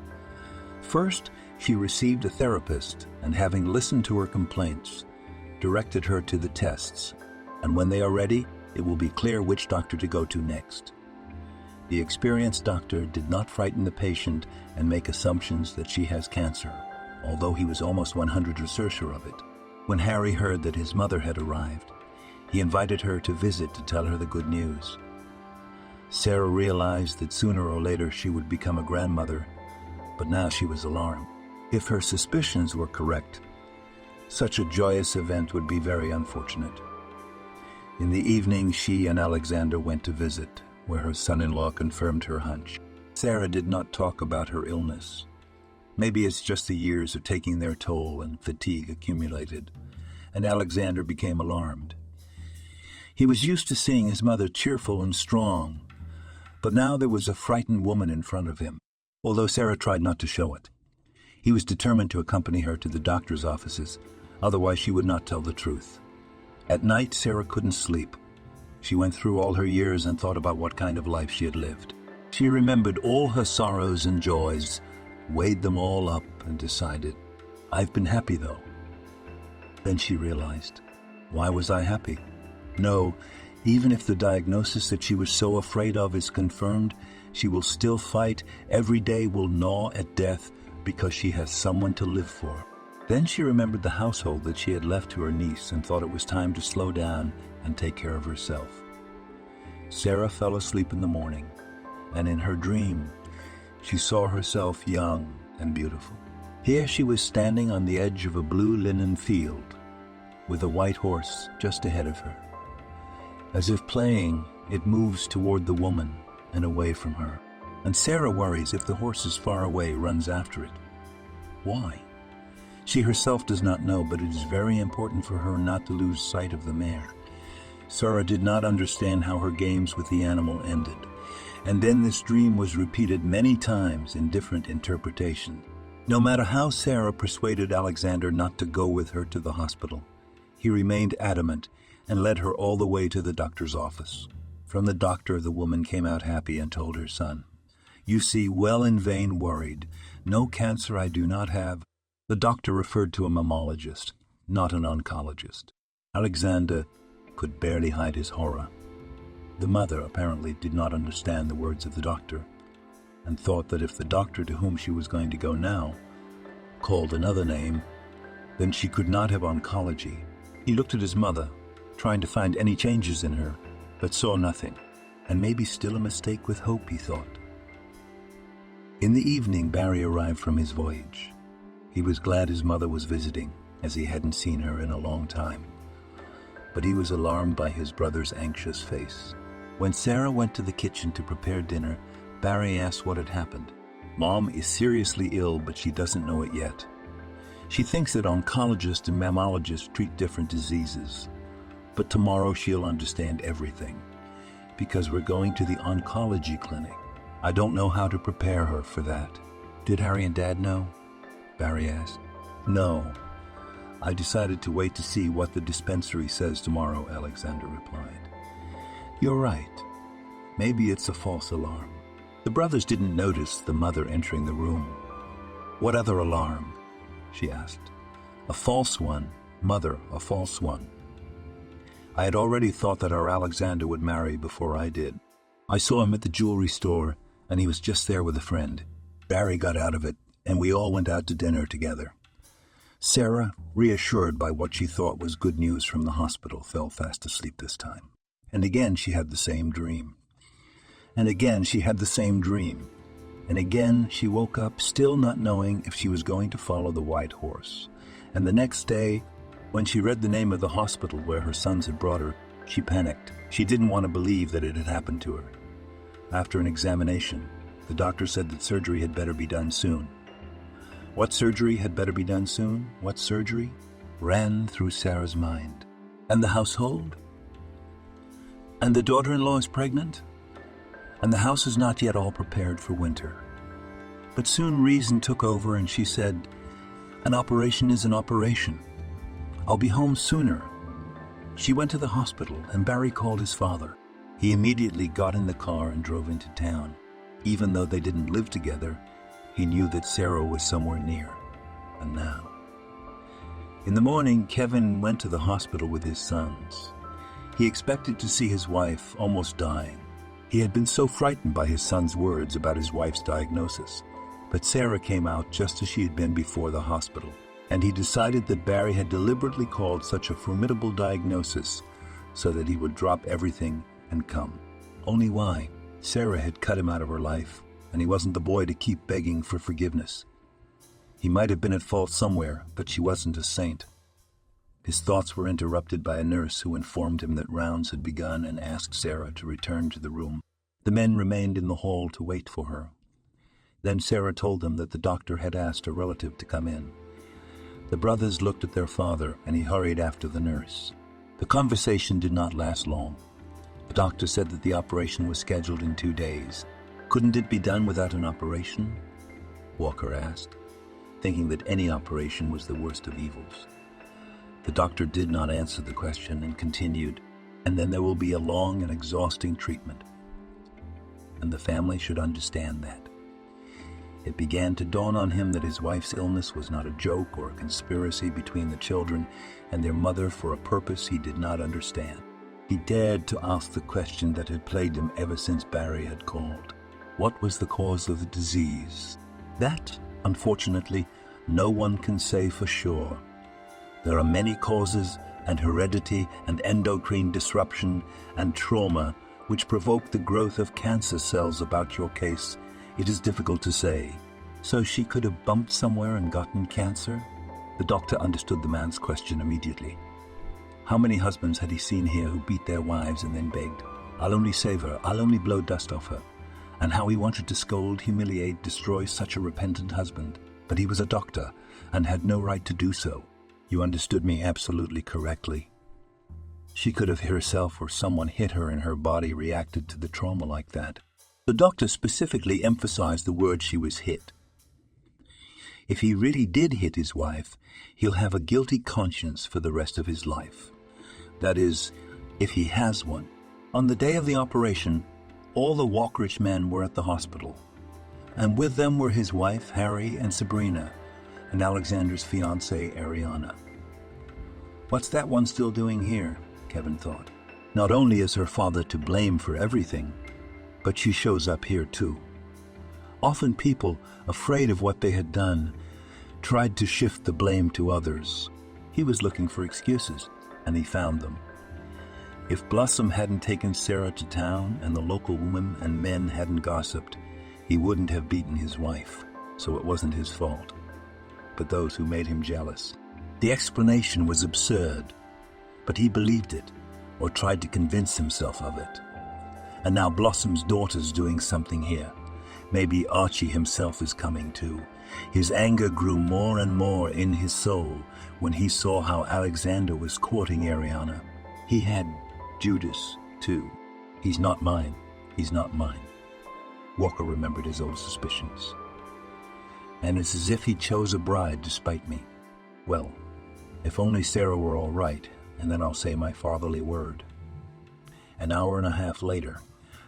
First, she received a therapist and, having listened to her complaints, directed her to the tests, and when they are ready, it will be clear which doctor to go to next. The experienced doctor did not frighten the patient and make assumptions that she has cancer, although he was almost 100% sure of it. When Harry heard that his mother had arrived, he invited her to visit to tell her the good news. Sarah realized that sooner or later she would become a grandmother, but now she was alarmed. If her suspicions were correct, such a joyous event would be very unfortunate. In the evening, she and Alexander went to visit, where her son-in-law confirmed her hunch. Sarah did not talk about her illness. Maybe it's just the years are taking their toll and fatigue accumulated, and Alexander became alarmed. He was used to seeing his mother cheerful and strong, but now there was a frightened woman in front of him, although Sarah tried not to show it. He was determined to accompany her to the doctor's offices, otherwise she would not tell the truth. At night, Sarah couldn't sleep. She went through all her years and thought about what kind of life she had lived. She remembered all her sorrows and joys, weighed them all up, and decided, I've been happy though. Then she realized, why was I happy? No, even if the diagnosis that she was so afraid of is confirmed, she will still fight. Every day will gnaw at death because she has someone to live for. Then she remembered the household that she had left to her niece and thought it was time to slow down and take care of herself. Sarah fell asleep in the morning, and in her dream, she saw herself young and beautiful. Here she was standing on the edge of a blue linen field, with a white horse just ahead of her. As if playing, it moves toward the woman and away from her. And Sarah worries if the horse is far away, runs after it. Why? She herself does not know, but it is very important for her not to lose sight of the mare. Sarah did not understand how her games with the animal ended. And then this dream was repeated many times in different interpretations. No matter how Sarah persuaded Alexander not to go with her to the hospital, he remained adamant and led her all the way to the doctor's office. From the doctor, the woman came out happy and told her son, "You see, well in vain worried. No cancer I do not have." The doctor referred to a mammologist, not an oncologist. Alexander could barely hide his horror. The mother apparently did not understand the words of the doctor and thought that if the doctor to whom she was going to go now called another name, then she could not have oncology. He looked at his mother, trying to find any changes in her, but saw nothing. And maybe still a mistake with hope, he thought. In the evening, Barry arrived from his voyage. He was glad his mother was visiting, as he hadn't seen her in a long time. But he was alarmed by his brother's anxious face. When Sarah went to the kitchen to prepare dinner, Barry asked what had happened. "Mom is seriously ill, but she doesn't know it yet. She thinks that oncologists and mammologists treat different diseases. But tomorrow she'll understand everything, because we're going to the oncology clinic. I don't know how to prepare her for that." "Did Harry and Dad know?" Barry asked. "No. I decided to wait to see what the dispensary says tomorrow," Alexander replied. "You're right. Maybe it's a false alarm." The brothers didn't notice the mother entering the room. "What other alarm?" she asked. "A false one, Mother, a false one. I had already thought that our Alexander would marry before I did. I saw him at the jewelry store, and he was just there with a friend. Barry got out of it, and we all went out to dinner together." Sarah, reassured by what she thought was good news from the hospital, fell fast asleep this time. And again she had the same dream. And again she had the same dream. And again she woke up still not knowing if she was going to follow the white horse. And the next day, when she read the name of the hospital where her sons had brought her, she panicked. She didn't want to believe that it had happened to her. After an examination, the doctor said that surgery had better be done soon. What surgery had better be done soon? What surgery? Ran through Sarah's mind. And the household? And the daughter-in-law is pregnant? And the house is not yet all prepared for winter. But soon reason took over and she said, "An operation is an operation. I'll be home sooner." She went to the hospital and Barry called his father. He immediately got in the car and drove into town. Even though they didn't live together, he knew that Sarah was somewhere near. And now. In the morning, Kevin went to the hospital with his sons. He expected to see his wife almost dying. He had been so frightened by his son's words about his wife's diagnosis. But Sarah came out just as she had been before the hospital, and he decided that Barry had deliberately called such a formidable diagnosis so that he would drop everything and come. Only why? Sarah had cut him out of her life, and he wasn't the boy to keep begging for forgiveness. He might have been at fault somewhere, but she wasn't a saint. His thoughts were interrupted by a nurse who informed him that rounds had begun and asked Sarah to return to the room. The men remained in the hall to wait for her. Then Sarah told them that the doctor had asked a relative to come in. The brothers looked at their father, and he hurried after the nurse. The conversation did not last long. The doctor said that the operation was scheduled in 2 days. Couldn't it be done without an operation? Walker asked, thinking that any operation was the worst of evils. The doctor did not answer the question and continued, "And then there will be a long and exhausting treatment. And the family should understand that." It began to dawn on him that his wife's illness was not a joke or a conspiracy between the children and their mother for a purpose he did not understand. He dared to ask the question that had plagued him ever since Barry had called. What was the cause of the disease? That, unfortunately, no one can say for sure. There are many causes, and heredity and endocrine disruption and trauma which provoke the growth of cancer cells about your case. It is difficult to say. So she could have bumped somewhere and gotten cancer? The doctor understood the man's question immediately. How many husbands had he seen here who beat their wives and then begged, "I'll only save her, I'll only blow dust off her," and how he wanted to scold, humiliate, destroy such a repentant husband. But he was a doctor and had no right to do so. You understood me absolutely correctly. She could have herself or someone hit her and her body reacted to the trauma like that. The doctor specifically emphasized the word she was hit. If he really did hit his wife, he'll have a guilty conscience for the rest of his life. That is, if he has one. On the day of the operation, all the Walkerich men were at the hospital, and with them were his wife, Harry, and Sabrina, and Alexander's fiancée, Ariana. What's that one still doing here? Kevin thought. Not only is her father to blame for everything, but she shows up here too. Often people, afraid of what they had done, tried to shift the blame to others. He was looking for excuses, and he found them. If Blossom hadn't taken Sarah to town and the local women and men hadn't gossiped, he wouldn't have beaten his wife, so it wasn't his fault. But those who made him jealous. The explanation was absurd, but he believed it, or tried to convince himself of it. And now Blossom's daughter's doing something here. Maybe Archie himself is coming too. His anger grew more and more in his soul when he saw how Alexander was courting Ariana. He had Judas too. He's not mine. He's not mine. Walker remembered his old suspicions. And it's as if he chose a bride to spite me. Well, if only Sarah were all right, and then I'll say my fatherly word. An hour and a half later,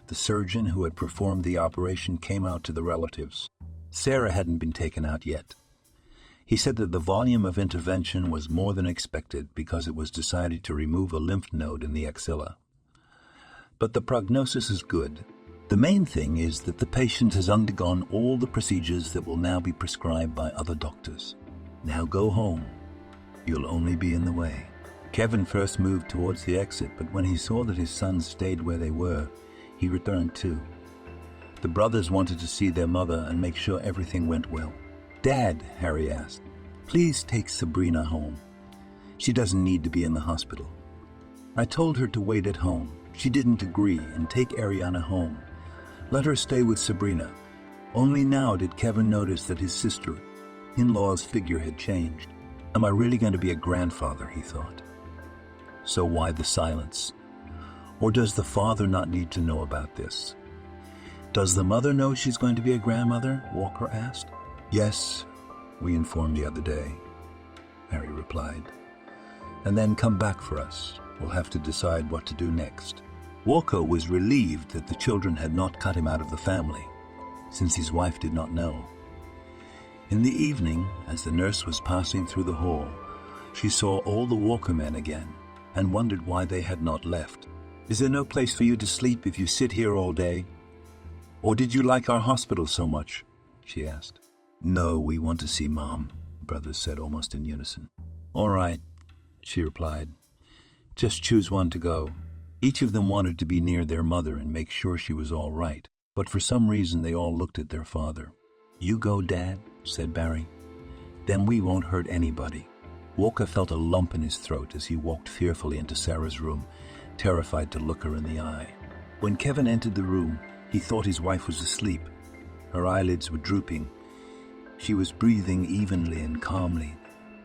the surgeon who had performed the operation came out to the relatives. Sarah hadn't been taken out yet. He said that the volume of intervention was more than expected because it was decided to remove a lymph node in the axilla. But the prognosis is good. The main thing is that the patient has undergone all the procedures that will now be prescribed by other doctors. Now go home. You'll only be in the way. Kevin first moved towards the exit, but when he saw that his sons stayed where they were, he returned too. The brothers wanted to see their mother and make sure everything went well. "Dad," Harry asked, "please take Sabrina home. She doesn't need to be in the hospital." "I told her to wait at home. She didn't agree, and take Ariana home. Let her stay with Sabrina. Only now did Kevin notice that his sister-in-law's figure had changed. Am I really going to be a grandfather, he thought. So why the silence? Or does the father not need to know about this? Does the mother know she's going to be a grandmother? Walker asked. Yes, we informed the other day, Harry replied. And then come back for us. We'll have to decide what to do next. Walker was relieved that the children had not cut him out of the family, since his wife did not know. In the evening, as the nurse was passing through the hall, she saw all the Walker men again and wondered why they had not left. Is there no place for you to sleep if you sit here all day? Or did you like our hospital so much? She asked. No, we want to see Mom, the brothers said almost in unison. All right, she replied. Just choose one to go. Each of them wanted to be near their mother and make sure she was all right, but for some reason they all looked at their father. You go, Dad, said Barry. Then we won't hurt anybody. Walker felt a lump in his throat as he walked fearfully into Sarah's room, terrified to look her in the eye. When Kevin entered the room, he thought his wife was asleep. Her eyelids were drooping. She was breathing evenly and calmly,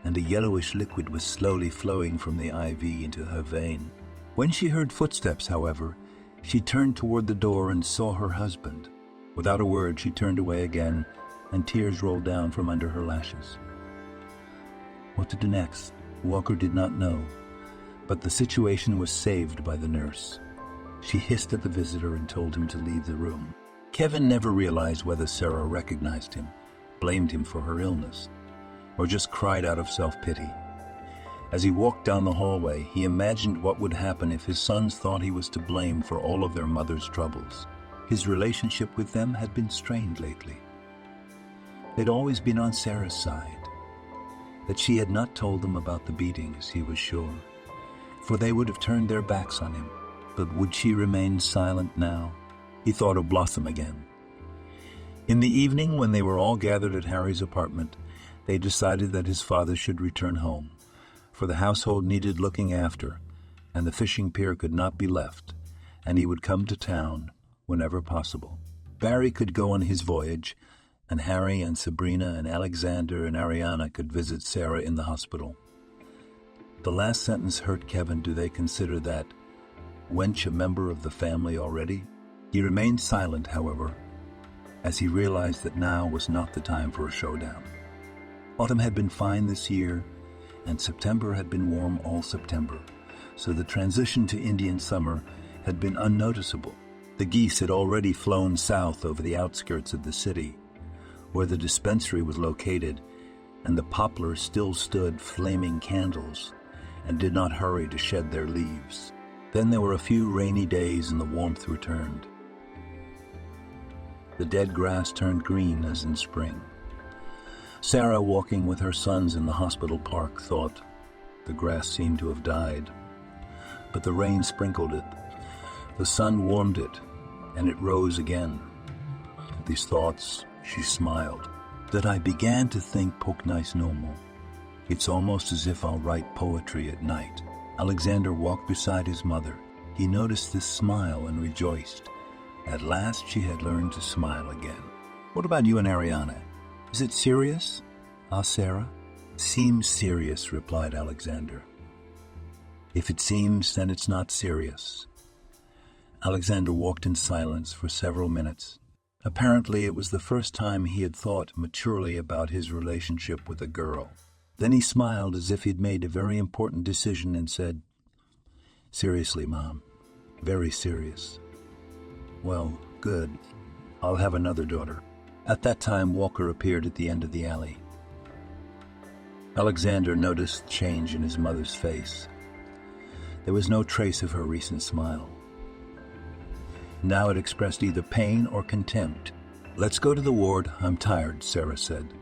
and a yellowish liquid was slowly flowing from the IV into her vein. When she heard footsteps, however, she turned toward the door and saw her husband. Without a word, she turned away again, and tears rolled down from under her lashes. What to do next, Walker did not know, but the situation was saved by the nurse. She hissed at the visitor and told him to leave the room. Kevin never realized whether Sarah recognized him, blamed him for her illness, or just cried out of self-pity. As he walked down the hallway, he imagined what would happen if his sons thought he was to blame for all of their mother's troubles. His relationship with them had been strained lately. They'd always been on Sarah's side. That she had not told them about the beatings, he was sure, for they would have turned their backs on him. But would she remain silent now? He thought of Blossom again. In the evening, when they were all gathered at Harry's apartment, they decided that his father should return home, for the household needed looking after, and the fishing pier could not be left, and he would come to town whenever possible. Barry could go on his voyage, and Harry and Sabrina and Alexander and Ariana could visit Sarah in the hospital. The last sentence hurt Kevin. Do they consider that wench a member of the family already? He remained silent, however, as he realized that now was not the time for a showdown. Autumn had been fine this year, and September had been warm all September, so the transition to Indian summer had been unnoticeable. The geese had already flown south over the outskirts of the city, where the dispensary was located, and the poplars still stood flaming candles and did not hurry to shed their leaves. Then there were a few rainy days and the warmth returned. The dead grass turned green as in spring. Sarah, walking with her sons in the hospital park, thought the grass seemed to have died. But the rain sprinkled it. The sun warmed it, and it rose again. At these thoughts, she smiled. That I began to think poke nice no more. It's almost as if I'll write poetry at night. Alexander walked beside his mother. He noticed this smile and rejoiced. At last she had learned to smile again. What about you and Ariana? Is it serious? Asked Sarah. Seems serious, replied Alexander. If it seems, then it's not serious. Alexander walked in silence for several minutes. Apparently it was the first time he had thought maturely about his relationship with a girl. Then he smiled as if he'd made a very important decision and said, Seriously, Mom, very serious. Well, good. I'll have another daughter. At that time, Walker appeared at the end of the alley. Alexander noticed change in his mother's face. There was no trace of her recent smile. Now it expressed either pain or contempt. Let's go to the ward. I'm tired, Sarah said.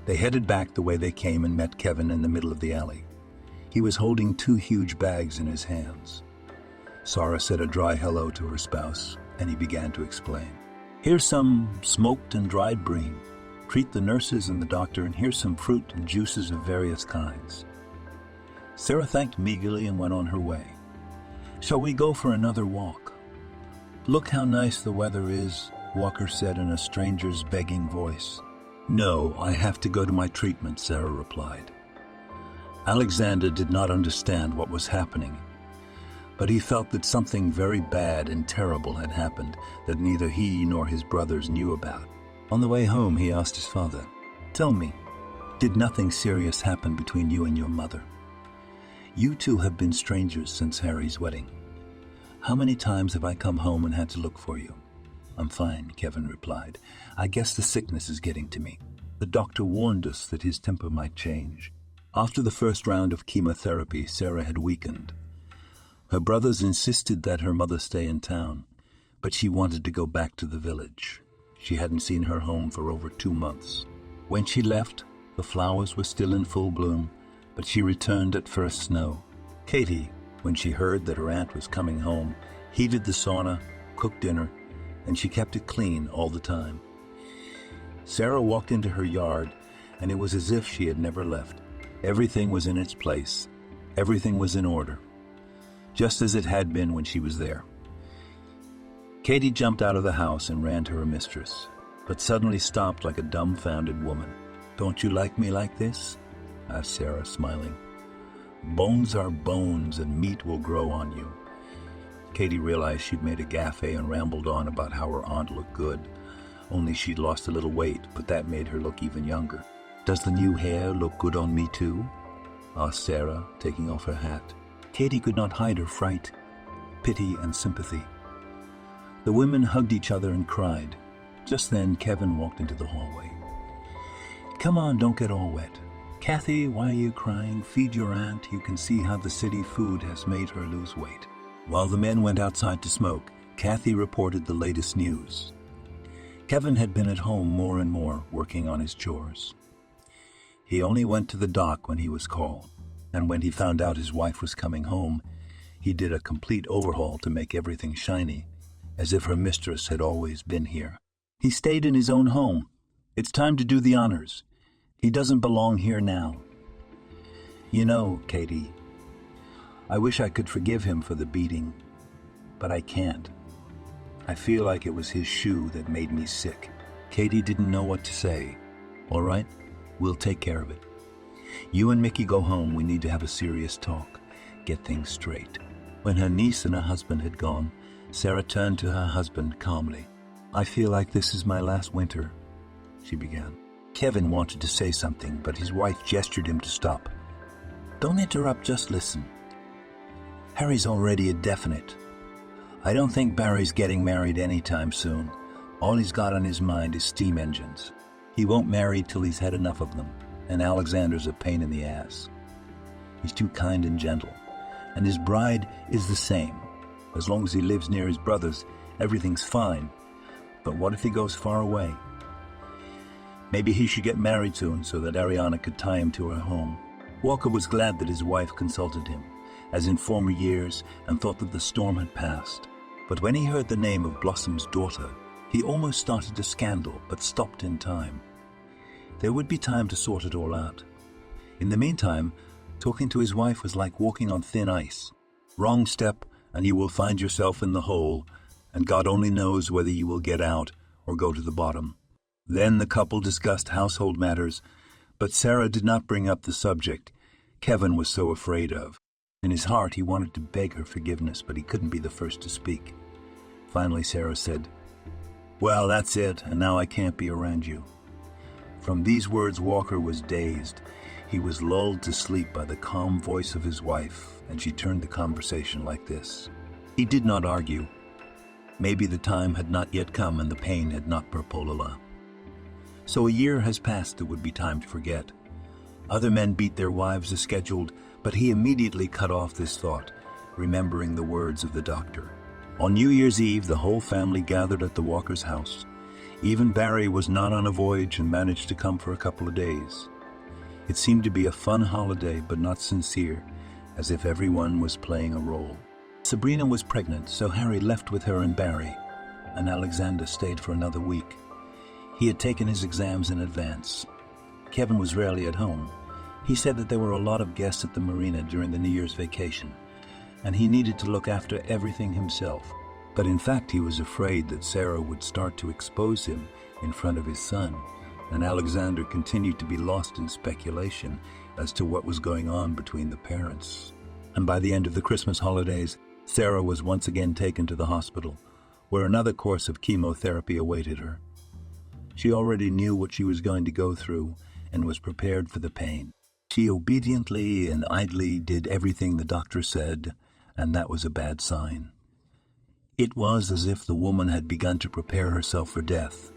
They headed back the way they came and met Kevin in the middle of the alley. He was holding 2 huge bags in his hands. Sarah said a dry hello to her spouse, and he began to explain. Here's some smoked and dried bream. Treat the nurses and the doctor, and here's some fruit and juices of various kinds. Sarah thanked meagerly and went on her way. Shall we go for another walk? Look how nice the weather is. Walker said in a stranger's begging voice. No, I have to go to my treatment, Sarah replied. Alexander did not understand what was happening, but he felt that something very bad and terrible had happened that neither he nor his brothers knew about. On the way home, he asked his father, Tell me, did nothing serious happen between you and your mother? You two have been strangers since Harry's wedding. How many times have I come home and had to look for you? I'm fine, Kevin replied. I guess the sickness is getting to me. The doctor warned us that his temper might change. After the first round of chemotherapy, Sarah had weakened. Her brothers insisted that her mother stay in town, but she wanted to go back to the village. She hadn't seen her home for over 2 months. When she left, the flowers were still in full bloom, but she returned at first snow. Katie, when she heard that her aunt was coming home, heated the sauna, cooked dinner, and she kept it clean all the time. Sarah walked into her yard, and it was as if she had never left. Everything was in its place. Everything was in order, just as it had been when she was there. Katie jumped out of the house and ran to her mistress, but suddenly stopped like a dumbfounded woman. Don't you like me like this? Asked Sarah, smiling. Bones are bones, and meat will grow on you. Katie realized she'd made a gaffe and rambled on about how her aunt looked good, only she'd lost a little weight, but that made her look even younger. Does the new hair look good on me too? Asked Sarah, taking off her hat. Katie could not hide her fright, pity, and sympathy. The women hugged each other and cried. Just then, Kevin walked into the hallway. Come on, don't get all wet. Kathy, why are you crying? Feed your aunt. You can see how the city food has made her lose weight. While the men went outside to smoke, Kathy reported the latest news. Kevin had been at home more and more, working on his chores. He only went to the dock when he was called, and when he found out his wife was coming home, he did a complete overhaul to make everything shiny, as if her mistress had always been here. He stayed in his own home. It's time to do the honors. He doesn't belong here now. You know, Katie, I wish I could forgive him for the beating, but I can't. I feel like it was his shoe that made me sick. Katie didn't know what to say. All right, we'll take care of it. You and Mickey go home. We need to have a serious talk, get things straight. When her niece and her husband had gone, Sarah turned to her husband calmly. I feel like this is my last winter, she began. Kevin wanted to say something, but his wife gestured him to stop. Don't interrupt, just listen. Harry's already a definite. I don't think Barry's getting married anytime soon. All he's got on his mind is steam engines. He won't marry till he's had enough of them, and Alexander's a pain in the ass. He's too kind and gentle, and his bride is the same. As long as he lives near his brothers, everything's fine. But what if he goes far away? Maybe he should get married soon so that Ariana could tie him to her home. Walker was glad that his wife consulted him, as in former years, and thought that the storm had passed. But when he heard the name of Blossom's daughter, he almost started a scandal, but stopped in time. There would be time to sort it all out. In the meantime, talking to his wife was like walking on thin ice. Wrong step, and you will find yourself in the hole, and God only knows whether you will get out or go to the bottom. Then the couple discussed household matters, but Sarah did not bring up the subject Kevin was so afraid of. In his heart, he wanted to beg her forgiveness, but he couldn't be the first to speak. Finally, Sarah said, Well, that's it, and now I can't be around you. From these words, Walker was dazed. He was lulled to sleep by the calm voice of his wife, and she turned the conversation like this. He did not argue. Maybe the time had not yet come and the pain had not purpolala. So a year has passed that would be time to forget. Other men beat their wives as scheduled, but he immediately cut off this thought, remembering the words of the doctor. On New Year's Eve, the whole family gathered at the Walkers' house. Even Barry was not on a voyage and managed to come for a couple of days. It seemed to be a fun holiday, but not sincere, as if everyone was playing a role. Sabrina was pregnant, so Harry left with her and Barry, and Alexander stayed for another week. He had taken his exams in advance. Kevin was rarely at home. He said that there were a lot of guests at the marina during the New Year's vacation, and he needed to look after everything himself. But in fact, he was afraid that Sarah would start to expose him in front of his son, and Alexander continued to be lost in speculation as to what was going on between the parents. And by the end of the Christmas holidays, Sarah was once again taken to the hospital, where another course of chemotherapy awaited her. She already knew what she was going to go through and was prepared for the pain. She obediently and idly did everything the doctor said, and that was a bad sign. It was as if the woman had begun to prepare herself for death,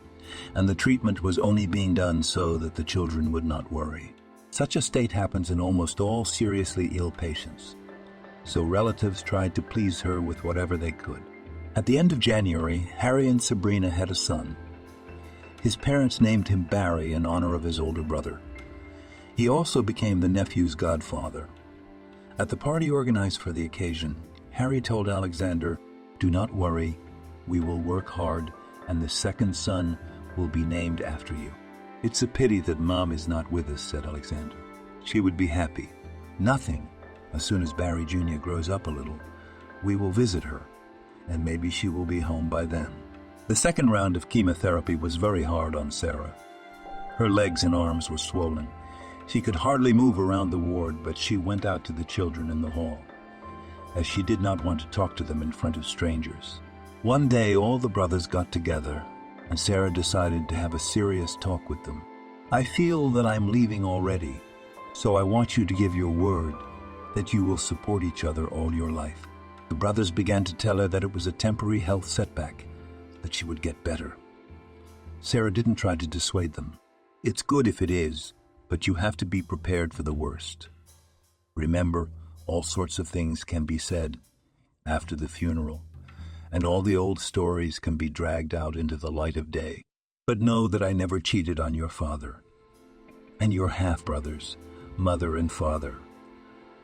and the treatment was only being done so that the children would not worry. Such a state happens in almost all seriously ill patients, so relatives tried to please her with whatever they could. At the end of January, Harry and Sabrina had a son. His parents named him Barry in honor of his older brother. He also became the nephew's godfather. At the party organized for the occasion, Harry told Alexander, "Do not worry, we will work hard, and the second son will be named after you." "It's a pity that Mom is not with us," said Alexander. "She would be happy." "Nothing. As soon as Barry Jr. grows up a little, we will visit her, and maybe she will be home by then." The second round of chemotherapy was very hard on Sarah. Her legs and arms were swollen. She could hardly move around the ward, but she went out to the children in the hall, as she did not want to talk to them in front of strangers. One day, all the brothers got together, and Sarah decided to have a serious talk with them. "I feel that I'm leaving already, so I want you to give your word that you will support each other all your life." The brothers began to tell her that it was a temporary health setback, that she would get better. Sarah didn't try to dissuade them. "It's good if it is, but you have to be prepared for the worst. Remember, all sorts of things can be said after the funeral, and all the old stories can be dragged out into the light of day. But know that I never cheated on your father and your half-brothers, mother and father.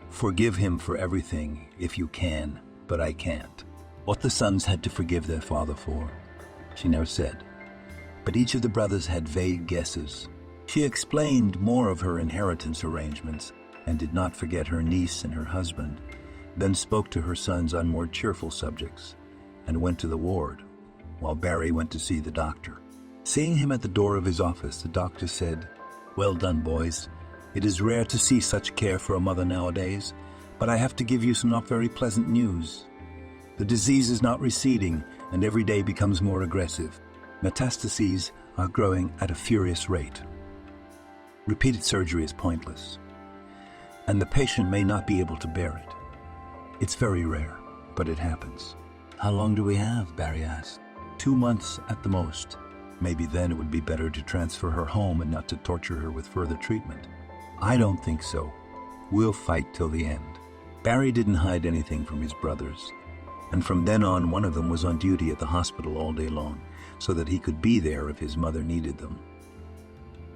Forgive him for everything if you can, but I can't." What the sons had to forgive their father for, she never said, but each of the brothers had vague guesses. She explained more of her inheritance arrangements and did not forget her niece and her husband, then spoke to her sons on more cheerful subjects and went to the ward, while Barry went to see the doctor. Seeing him at the door of his office, the doctor said, "Well done, boys. It is rare to see such care for a mother nowadays, but I have to give you some not very pleasant news. The disease is not receding, and every day becomes more aggressive. Metastases are growing at a furious rate. Repeated surgery is pointless, and the patient may not be able to bear it. It's very rare, but it happens." "How long do we have?" Barry asked. 2 months at the most. Maybe then it would be better to transfer her home and not to torture her with further treatment." "I don't think so. We'll fight till the end." Barry didn't hide anything from his brothers, and from then on one of them was on duty at the hospital all day long, so that he could be there if his mother needed them.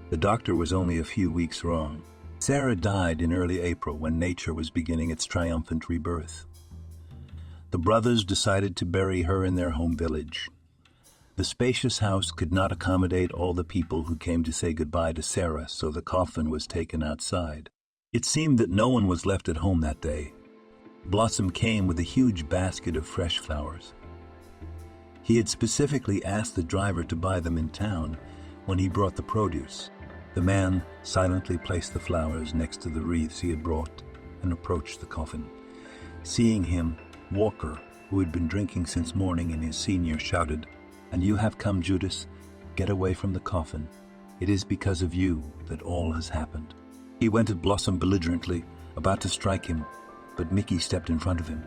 The doctor was only a few weeks wrong. Sarah died in early April when nature was beginning its triumphant rebirth. The brothers decided to bury her in their home village. The spacious house could not accommodate all the people who came to say goodbye to Sarah, so the coffin was taken outside. It seemed that no one was left at home that day. Blossom came with a huge basket of fresh flowers. He had specifically asked the driver to buy them in town when he brought the produce. The man silently placed the flowers next to the wreaths he had brought and approached the coffin. Seeing him, Walker, who had been drinking since morning in his senior, shouted, "And you have come, Judas? Get away from the coffin. It is because of you that all has happened." He went at Blossom belligerently, about to strike him, but Mickey stepped in front of him.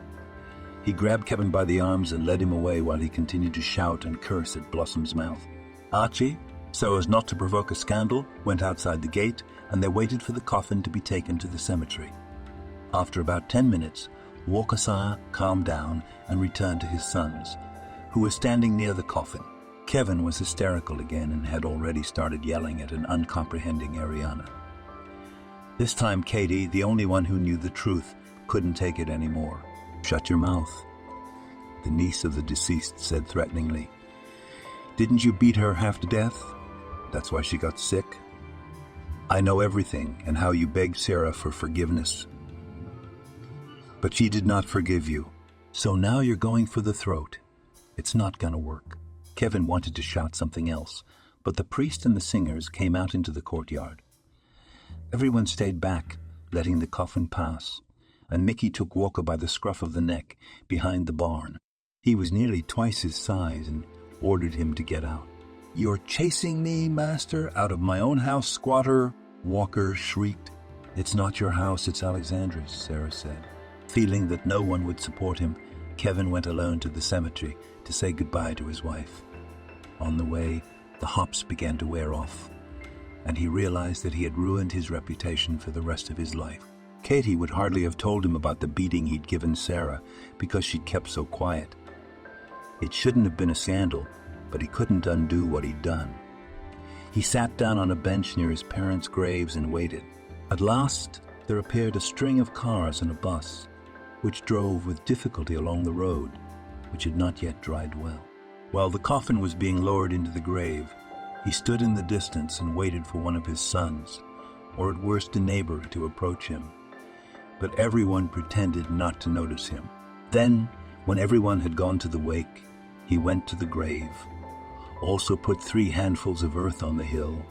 He grabbed Kevin by the arms and led him away while he continued to shout and curse at Blossom's mouth. Archie, so as not to provoke a scandal, went outside the gate, and they waited for the coffin to be taken to the cemetery. After about 10 minutes, Walker calmed down and returned to his sons, who were standing near the coffin. Kevin was hysterical again and had already started yelling at an uncomprehending Ariana. This time Katie, the only one who knew the truth, couldn't take it anymore. "Shut your mouth," the niece of the deceased said threateningly. "Didn't you beat her half to death? That's why she got sick. I know everything and how you begged Sarah for forgiveness. But she did not forgive you. So now you're going for the throat. It's not gonna work." Kevin wanted to shout something else, but the priest and the singers came out into the courtyard. Everyone stayed back, letting the coffin pass, and Mickey took Walker by the scruff of the neck behind the barn. He was nearly twice his size and ordered him to get out. "You're chasing me, master, out of my own house, squatter," Walker shrieked. "It's not your house, it's Alexandra's," Sarah said. Feeling that no one would support him, Kevin went alone to the cemetery to say goodbye to his wife. On the way, the hops began to wear off, and he realized that he had ruined his reputation for the rest of his life. Katie would hardly have told him about the beating he'd given Sarah because she'd kept so quiet. It shouldn't have been a scandal, but he couldn't undo what he'd done. He sat down on a bench near his parents' graves and waited. At last, there appeared a string of cars and a bus, which drove with difficulty along the road, which had not yet dried well. While the coffin was being lowered into the grave, he stood in the distance and waited for one of his sons, or at worst a neighbor, to approach him. But everyone pretended not to notice him. Then, when everyone had gone to the wake, he went to the grave, also put 3 handfuls of earth on the hill,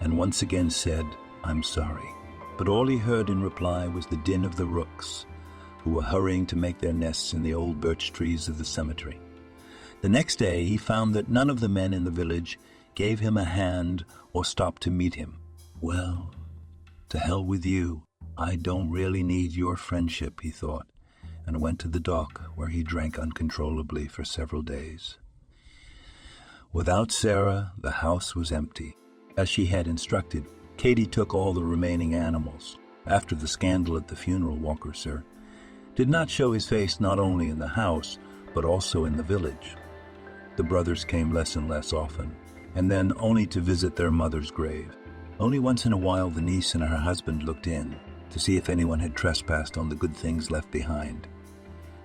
and once again said, "I'm sorry." But all he heard in reply was the din of the rooks, who were hurrying to make their nests in the old birch trees of the cemetery. The next day he found that none of the men in the village gave him a hand or stopped to meet him. "Well, to hell with you. I don't really need your friendship," he thought, and went to the dock, where he drank uncontrollably for several days. Without Sarah, the house was empty. As she had instructed, Katie took all the remaining animals. After the scandal at the funeral, Walker, sir, did not show his face not only in the house, but also in the village. The brothers came less and less often, and then only to visit their mother's grave. Only once in a while the niece and her husband looked in to see if anyone had trespassed on the good things left behind,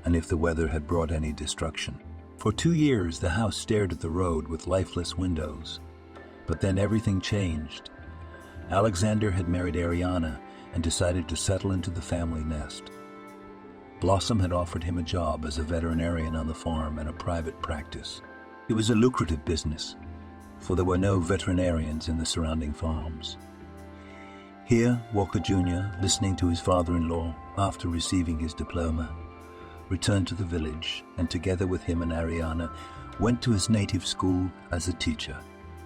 and if the weather had brought any destruction. For 2 years the house stared at the road with lifeless windows. But then everything changed. Alexander had married Ariana and decided to settle into the family nest. Blossom had offered him a job as a veterinarian on the farm and a private practice. It was a lucrative business, for there were no veterinarians in the surrounding farms. Here, Walker Jr., listening to his father-in-law after receiving his diploma, returned to the village, and together with him and Ariana, went to his native school as a teacher.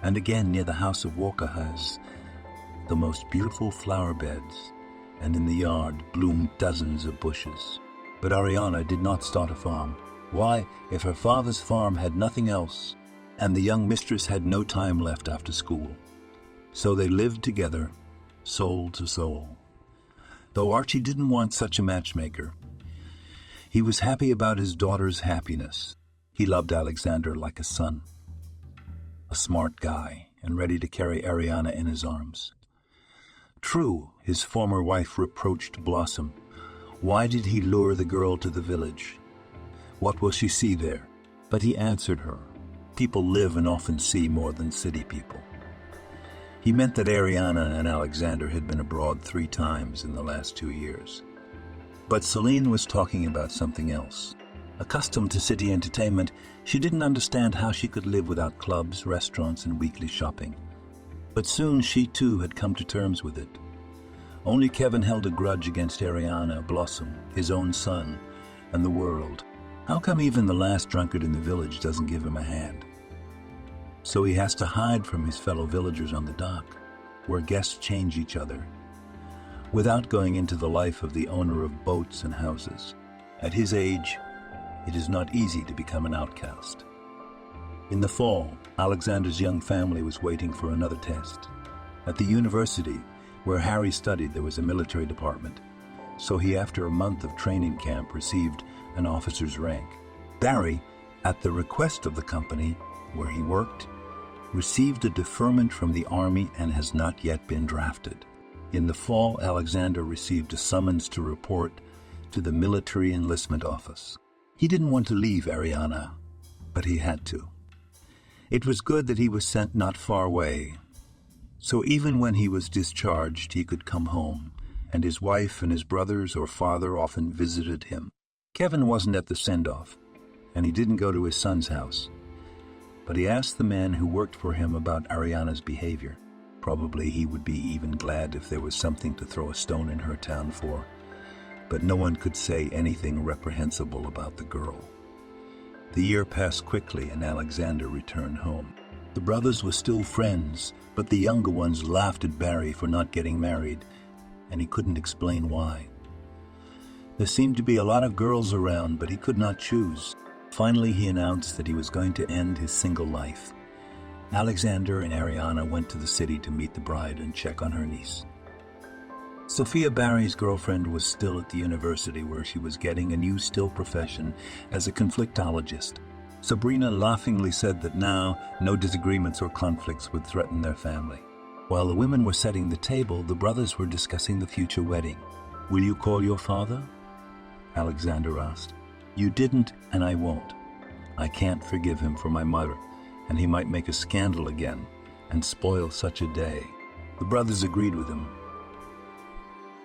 And again, near the house of Walker has the most beautiful flower beds, and in the yard bloomed dozens of bushes. But Ariana did not start a farm. Why, if her father's farm had nothing else, and the young mistress had no time left after school? So they lived together, soul to soul. Though Archie didn't want such a matchmaker, he was happy about his daughter's happiness. He loved Alexander like a son, a smart guy, and ready to carry Ariana in his arms. True, his former wife reproached Blossom. Why did he lure the girl to the village? What will she see there? But he answered her. People live and often see more than city people. He meant that Ariana and Alexander had been abroad 3 times in the last 2 years. But Celine was talking about something else. Accustomed to city entertainment, she didn't understand how she could live without clubs, restaurants, and weekly shopping. But soon she too had come to terms with it. Only Kevin held a grudge against Ariana, Blossom, his own son, and the world. How come even the last drunkard in the village doesn't give him a hand? So he has to hide from his fellow villagers on the dock, where guests change each other, without going into the life of the owner of boats and houses. At his age, it is not easy to become an outcast. In the fall, Alexander's young family was waiting for another test. At the university, where Harry studied, there was a military department, so he, after a month of training camp, received an officer's rank. Barry, at the request of the company where he worked, received a deferment from the army and has not yet been drafted. In the fall, Alexander received a summons to report to the military enlistment office. He didn't want to leave Ariana, but he had to. It was good that he was sent not far away, so even when he was discharged, he could come home, and his wife and his brothers or father often visited him. Kevin wasn't at the send-off. and he didn't go to his son's house. But he asked the man who worked for him about Ariana's behavior. Probably he would be even glad if there was something to throw a stone in her town for. But no one could say anything reprehensible about the girl. The year passed quickly and Alexander returned home. The brothers were still friends, but the younger ones laughed at Barry for not getting married, and he couldn't explain why. There seemed to be a lot of girls around, but he could not choose. Finally, he announced that he was going to end his single life. Alexander and Ariana went to the city to meet the bride and check on her niece. Sophia, Barry's girlfriend, was still at the university where she was getting a new still profession as a conflictologist. Sabrina laughingly said that now no disagreements or conflicts would threaten their family. While the women were setting the table, the brothers were discussing the future wedding. "Will you call your father?" Alexander asked. "You didn't, and I won't. I can't forgive him for my mother, and he might make a scandal again and spoil such a day." The brothers agreed with him.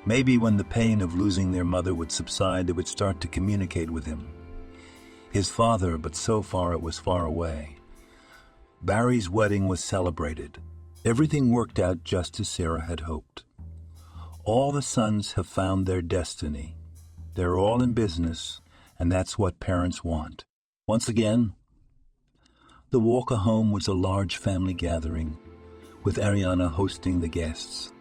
Maybe when the pain of losing their mother would subside, they would start to communicate with him. His father, but so far it was far away. Barry's wedding was celebrated. Everything worked out just as Sarah had hoped. All the sons have found their destiny. They're all in business, and that's what parents want. Once again, the Walker home was a large family gathering, with Ariana hosting the guests.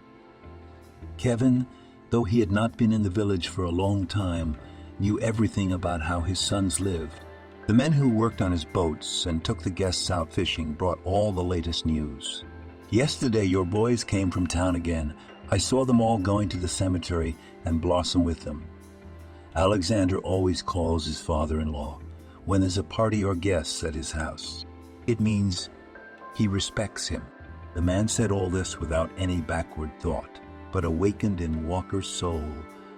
Kevin, though he had not been in the village for a long time, knew everything about how his sons lived. The men who worked on his boats and took the guests out fishing brought all the latest news. "Yesterday your boys came from town again. I saw them all going to the cemetery and Blossom with them." Alexander always calls his father-in-law when there's a party or guests at his house. It means he respects him. The man said all this without any backward thought, but awakened in Walker's soul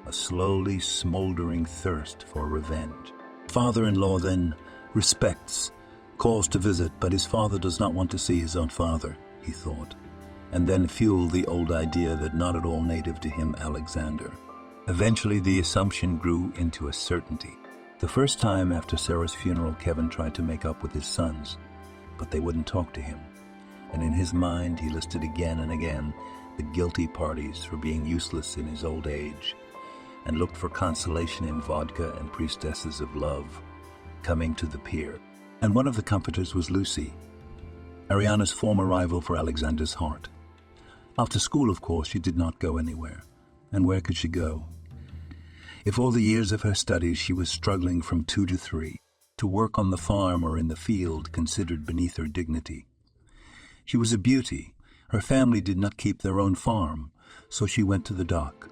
a slowly smoldering thirst for revenge. Father-in-law then respects, calls to visit, but his father does not want to see his own father, he thought, and then fueled the old idea that not at all native to him, Alexander. Eventually the assumption grew into a certainty. The first time after Sarah's funeral, Kevin tried to make up with his sons, but they wouldn't talk to him, and in his mind he listed again and again the guilty parties for being useless in his old age, and looked for consolation in vodka and priestesses of love coming to the pier. And one of the comforters was Lucy, Ariana's former rival for Alexander's heart. After school, of course, she did not go anywhere. And where could she go? If all the years of her studies she was struggling from 2 to 3, to work on the farm or in the field considered beneath her dignity. She was a beauty. Her family did not keep their own farm, so she went to the dock.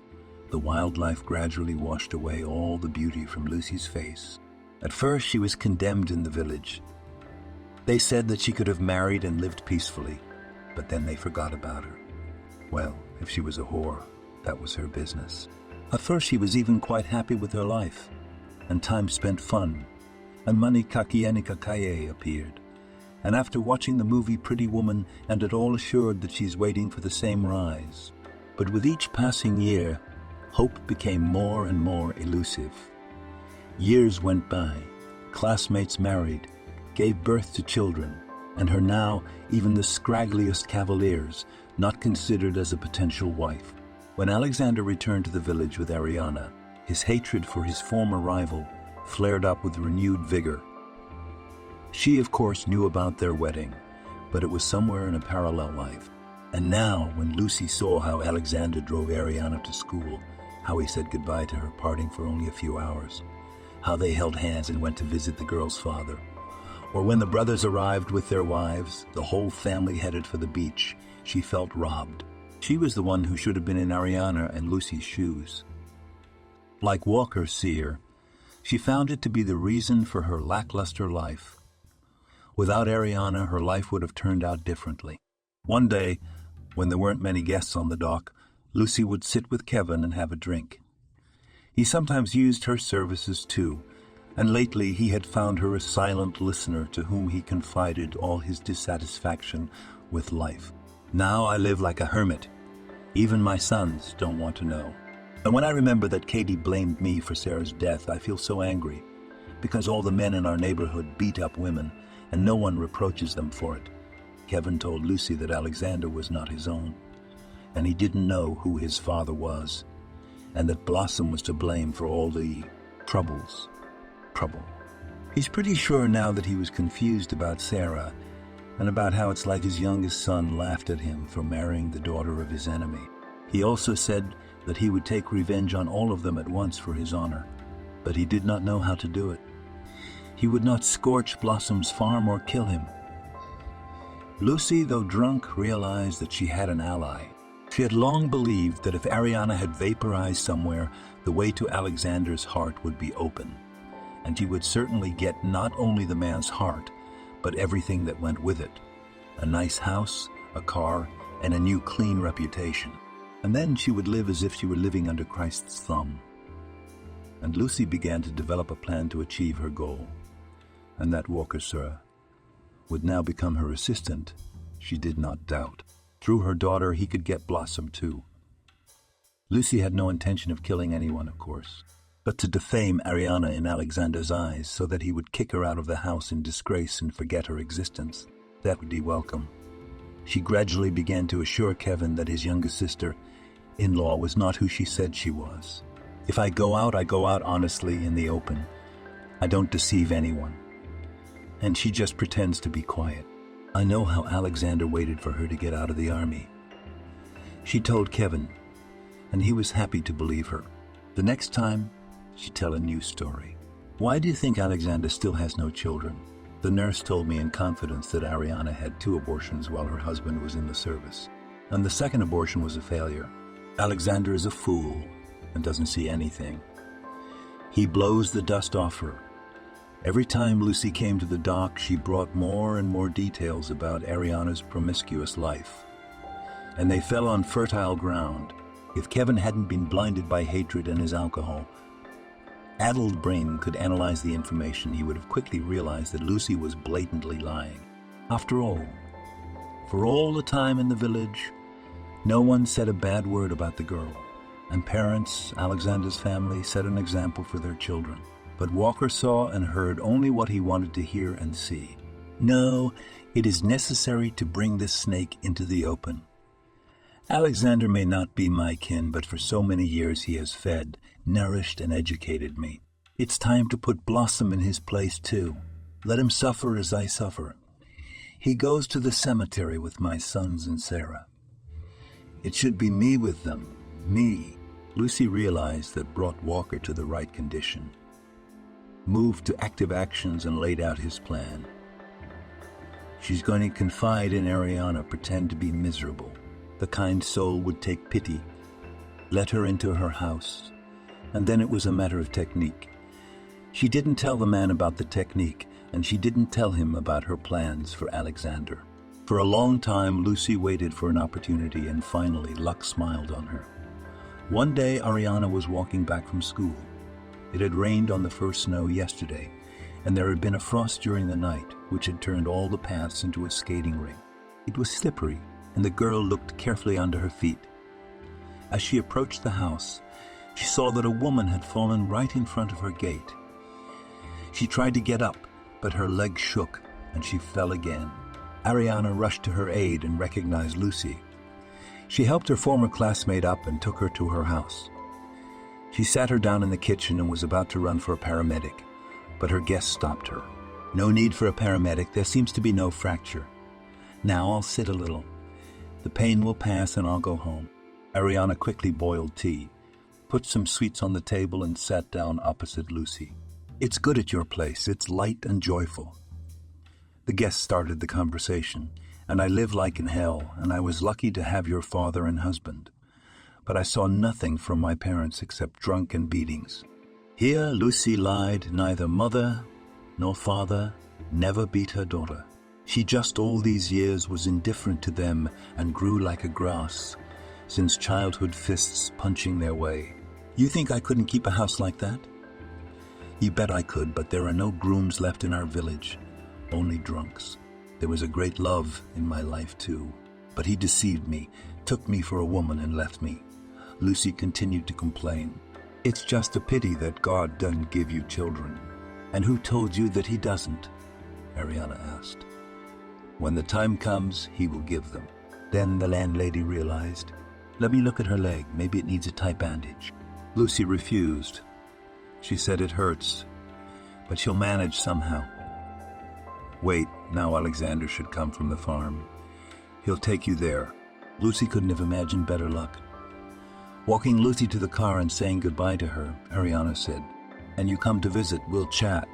The wildlife gradually washed away all the beauty from Lucy's face. At first she was condemned in the village. They said that she could have married and lived peacefully, but then they forgot about her. Well, if she was a whore, that was her business. At first she was even quite happy with her life, and time spent fun, and Mani Kakienika Kaye appeared. And after watching the movie Pretty Woman, and at all assured that she's waiting for the same rise. But with each passing year, hope became more and more elusive. Years went by, classmates married, gave birth to children, and her now even the scraggliest cavaliers not considered as a potential wife. When Alexander returned to the village with Ariana, his hatred for his former rival flared up with renewed vigor. She, of course, knew about their wedding, but it was somewhere in a parallel life. And now, when Lucy saw how Alexander drove Ariana to school, how he said goodbye to her, parting for only a few hours, how they held hands and went to visit the girl's father, or when the brothers arrived with their wives, the whole family headed for the beach, she felt robbed. She was the one who should have been in Ariana and Lucy's shoes. Like Walker Sear, she found it to be the reason for her lackluster life. Without Ariana, her life would have turned out differently. One day, when there weren't many guests on the dock, Lucy would sit with Kevin and have a drink. He sometimes used her services too, and lately he had found her a silent listener to whom he confided all his dissatisfaction with life. "Now I live like a hermit. Even my sons don't want to know. And when I remember that Katie blamed me for Sarah's death, I feel so angry. because all the men in our neighborhood beat up women, and no one reproaches them for it. Kevin told Lucy that Alexander was not his own, and he didn't know who his father was, and that Blossom was to blame for all the trouble. He's pretty sure now that he was confused about Sarah, and about how it's like his youngest son laughed at him for marrying the daughter of his enemy. He also said that he would take revenge on all of them at once for his honor, but he did not know how to do it. He would not scorch Blossom's farm or kill him. Lucy, though drunk, realized that she had an ally. She had long believed that if Ariana had vaporized somewhere, the way to Alexander's heart would be open, and he would certainly get not only the man's heart, but everything that went with it: a nice house, a car, and a new clean reputation. And then she would live as if she were living under Christ's thumb. And Lucy began to develop a plan to achieve her goal, and that Walker Sir would now become her assistant, she did not doubt. Through her daughter, he could get Blossom too. Lucy had no intention of killing anyone, of course, but to defame Ariana in Alexander's eyes so that he would kick her out of the house in disgrace and forget her existence. That would be welcome. She gradually began to assure Kevin that his youngest sister-in-law was not who she said she was. If I go out honestly in the open. I don't deceive anyone. And she just pretends to be quiet. I know how Alexander waited for her to get out of the army. She told Kevin, and he was happy to believe her. The next time, she'd tell a new story. Why do you think Alexander still has no children? The nurse told me in confidence that Ariana had 2 abortions while her husband was in the service, and the second abortion was a failure. Alexander is a fool and doesn't see anything. He blows the dust off her. Every time Lucy came to the dock, she brought more and more details about Ariana's promiscuous life, and they fell on fertile ground. If Kevin hadn't been blinded by hatred and his alcohol, addled brain could analyze the information, he would have quickly realized that Lucy was blatantly lying. After all, for all the time in the village, no one said a bad word about the girl, and parents, Alexander's family, set an example for their children. But Walker saw and heard only what he wanted to hear and see. No, it is necessary to bring this snake into the open. Alexander may not be my kin, but for so many years he has fed, nourished, and educated me. It's time to put Blossom in his place too. Let him suffer as I suffer. He goes to the cemetery with my sons and Sarah. It should be me with them, me. Lucy realized that brought Walker to the right condition, moved to active actions, and laid out his plan. She's going to confide in Ariana, pretend to be miserable. The kind soul would take pity, let her into her house, and then it was a matter of technique. She didn't tell the man about the technique, and she didn't tell him about her plans for Alexander. For a long time, Lucy waited for an opportunity, and finally luck smiled on her. One day, Ariana was walking back from school. It had rained on the first snow yesterday, and there had been a frost during the night, which had turned all the paths into a skating rink. It was slippery, and the girl looked carefully under her feet. As she approached the house, she saw that a woman had fallen right in front of her gate. She tried to get up, but her legs shook, and she fell again. Ariana rushed to her aid and recognized Lucy. She helped her former classmate up and took her to her house. She sat her down in the kitchen and was about to run for a paramedic, but her guest stopped her. No need for a paramedic. There seems to be no fracture. Now I'll sit a little. The pain will pass and I'll go home. Ariana quickly boiled tea, put some sweets on the table, and sat down opposite Lucy. It's good at your place. It's light and joyful. The guest started the conversation. And I live like in hell, and I was lucky to have your father and husband. But I saw nothing from my parents except drunk and beatings. Here Lucy lied. Neither mother nor father never beat her daughter. She just all these years was indifferent to them and grew like a grass, since childhood fists punching their way. You think I couldn't keep a house like that? You bet I could, but there are no grooms left in our village, only drunks. There was a great love in my life too, but he deceived me, took me for a woman and left me. Lucy continued to complain. It's just a pity that God doesn't give you children. And who told you that he doesn't? Ariana asked. When the time comes, he will give them. Then the landlady realized. Let me look at her leg. Maybe it needs a tight bandage. Lucy refused. She said it hurts, but she'll manage somehow. Wait, now Alexander should come from the farm. He'll take you there. Lucy couldn't have imagined better luck. Walking Lucy to the car and saying goodbye to her, Ariana said, And you come to visit, we'll chat.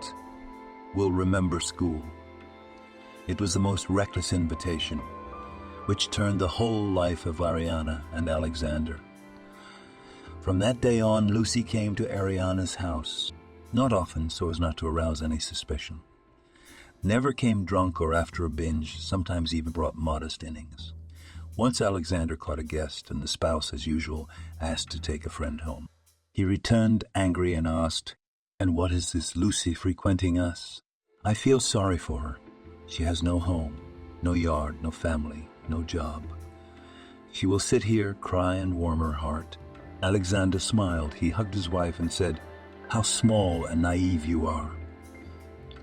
We'll remember school. It was the most reckless invitation, which turned the whole life of Ariana and Alexander. From that day on, Lucy came to Ariana's house, not often so as not to arouse any suspicion. Never came drunk or after a binge, sometimes even brought modest innings. Once Alexander caught a guest, and the spouse, as usual, asked to take a friend home. He returned angry and asked, And what is this Lucy frequenting us? I feel sorry for her. She has no home, no yard, no family, no job. She will sit here, cry, and warm her heart. Alexander smiled. He hugged his wife and said, How small and naive you are.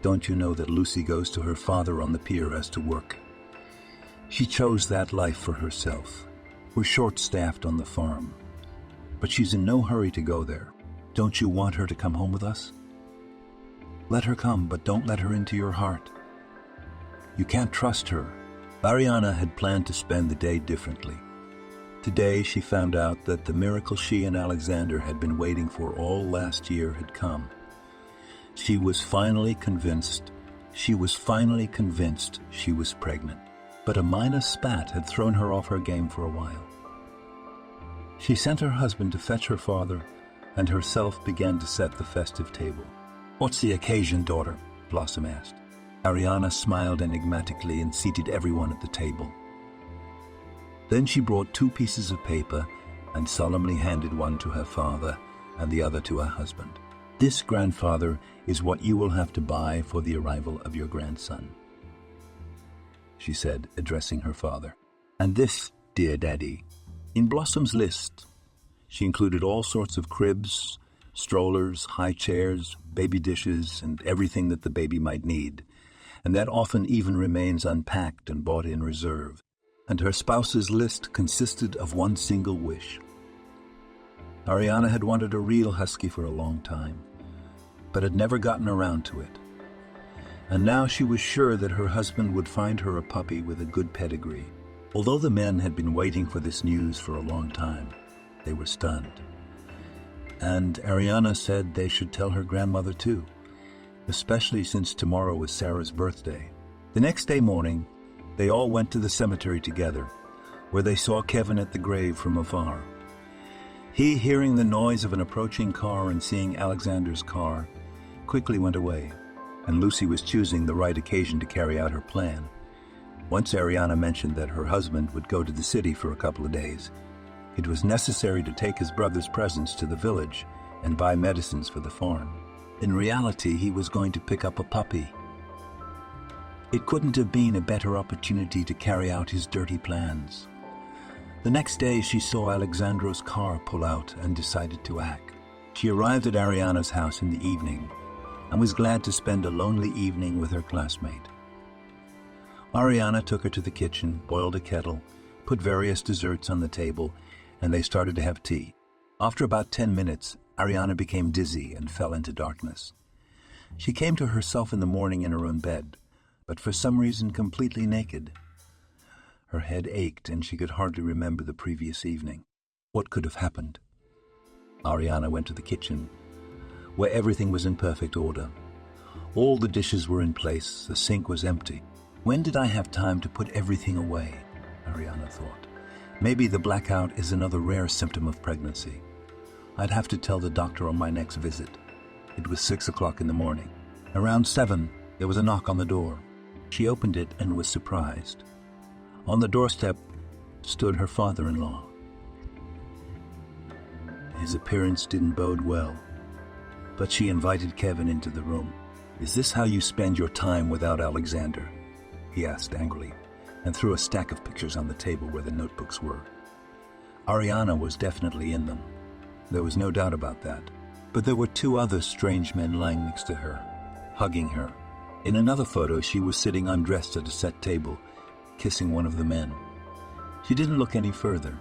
Don't you know that Lucy goes to her father on the pier as to work? She chose that life for herself. We're short-staffed on the farm, but she's in no hurry to go there. Don't you want her to come home with us? Let her come, but don't let her into your heart. You can't trust her. Ariana had planned to spend the day differently. Today she found out that the miracle she and Alexander had been waiting for all last year had come. She was finally convinced she was pregnant. But a minor spat had thrown her off her game for a while. She sent her husband to fetch her father, and herself began to set the festive table. What's the occasion, daughter? Blossom asked. Ariana smiled enigmatically and seated everyone at the table. Then she brought 2 pieces of paper and solemnly handed one to her father and the other to her husband. This, grandfather, is what you will have to buy for the arrival of your grandson, she said, addressing her father. And this, dear daddy. In Blossom's list, she included all sorts of cribs, strollers, high chairs, baby dishes, and everything that the baby might need, and that often even remains unpacked and bought in reserve. And her spouse's list consisted of one single wish. Ariana had wanted a real husky for a long time, but had never gotten around to it. And now she was sure that her husband would find her a puppy with a good pedigree. Although the men had been waiting for this news for a long time, they were stunned. And Ariana said they should tell her grandmother too, especially since tomorrow was Sarah's birthday. The next day morning, they all went to the cemetery together, where they saw Kevin at the grave from afar. He, hearing the noise of an approaching car and seeing Alexander's car, quickly went away, and Lucy was choosing the right occasion to carry out her plan. Once Ariana mentioned that her husband would go to the city for a couple of days, it was necessary to take his brother's presents to the village and buy medicines for the farm. In reality, he was going to pick up a puppy. It couldn't have been a better opportunity to carry out his dirty plans. The next day, she saw Alexandro's car pull out and decided to act. She arrived at Ariana's house in the evening and was glad to spend a lonely evening with her classmate. Ariana took her to the kitchen, boiled a kettle, put various desserts on the table, and they started to have tea. After about 10 minutes, Ariana became dizzy and fell into darkness. She came to herself in the morning in her own bed, but for some reason completely naked. Her head ached and she could hardly remember the previous evening. What could have happened? Ariana went to the kitchen, where everything was in perfect order. All the dishes were in place, the sink was empty. When did I have time to put everything away? Ariana thought. Maybe the blackout is another rare symptom of pregnancy. I'd have to tell the doctor on my next visit. It was 6 o'clock in the morning. Around 7, there was a knock on the door. She opened it and was surprised. On the doorstep stood her father-in-law. His appearance didn't bode well, but she invited Kevin into the room. Is this how you spend your time without Alexander? He asked angrily, and threw a stack of pictures on the table where the notebooks were. Ariana was definitely in them. There was no doubt about that. But there were 2 other strange men lying next to her. hugging her. In another photo, she was sitting undressed at a set table, kissing one of the men. She didn't look any further.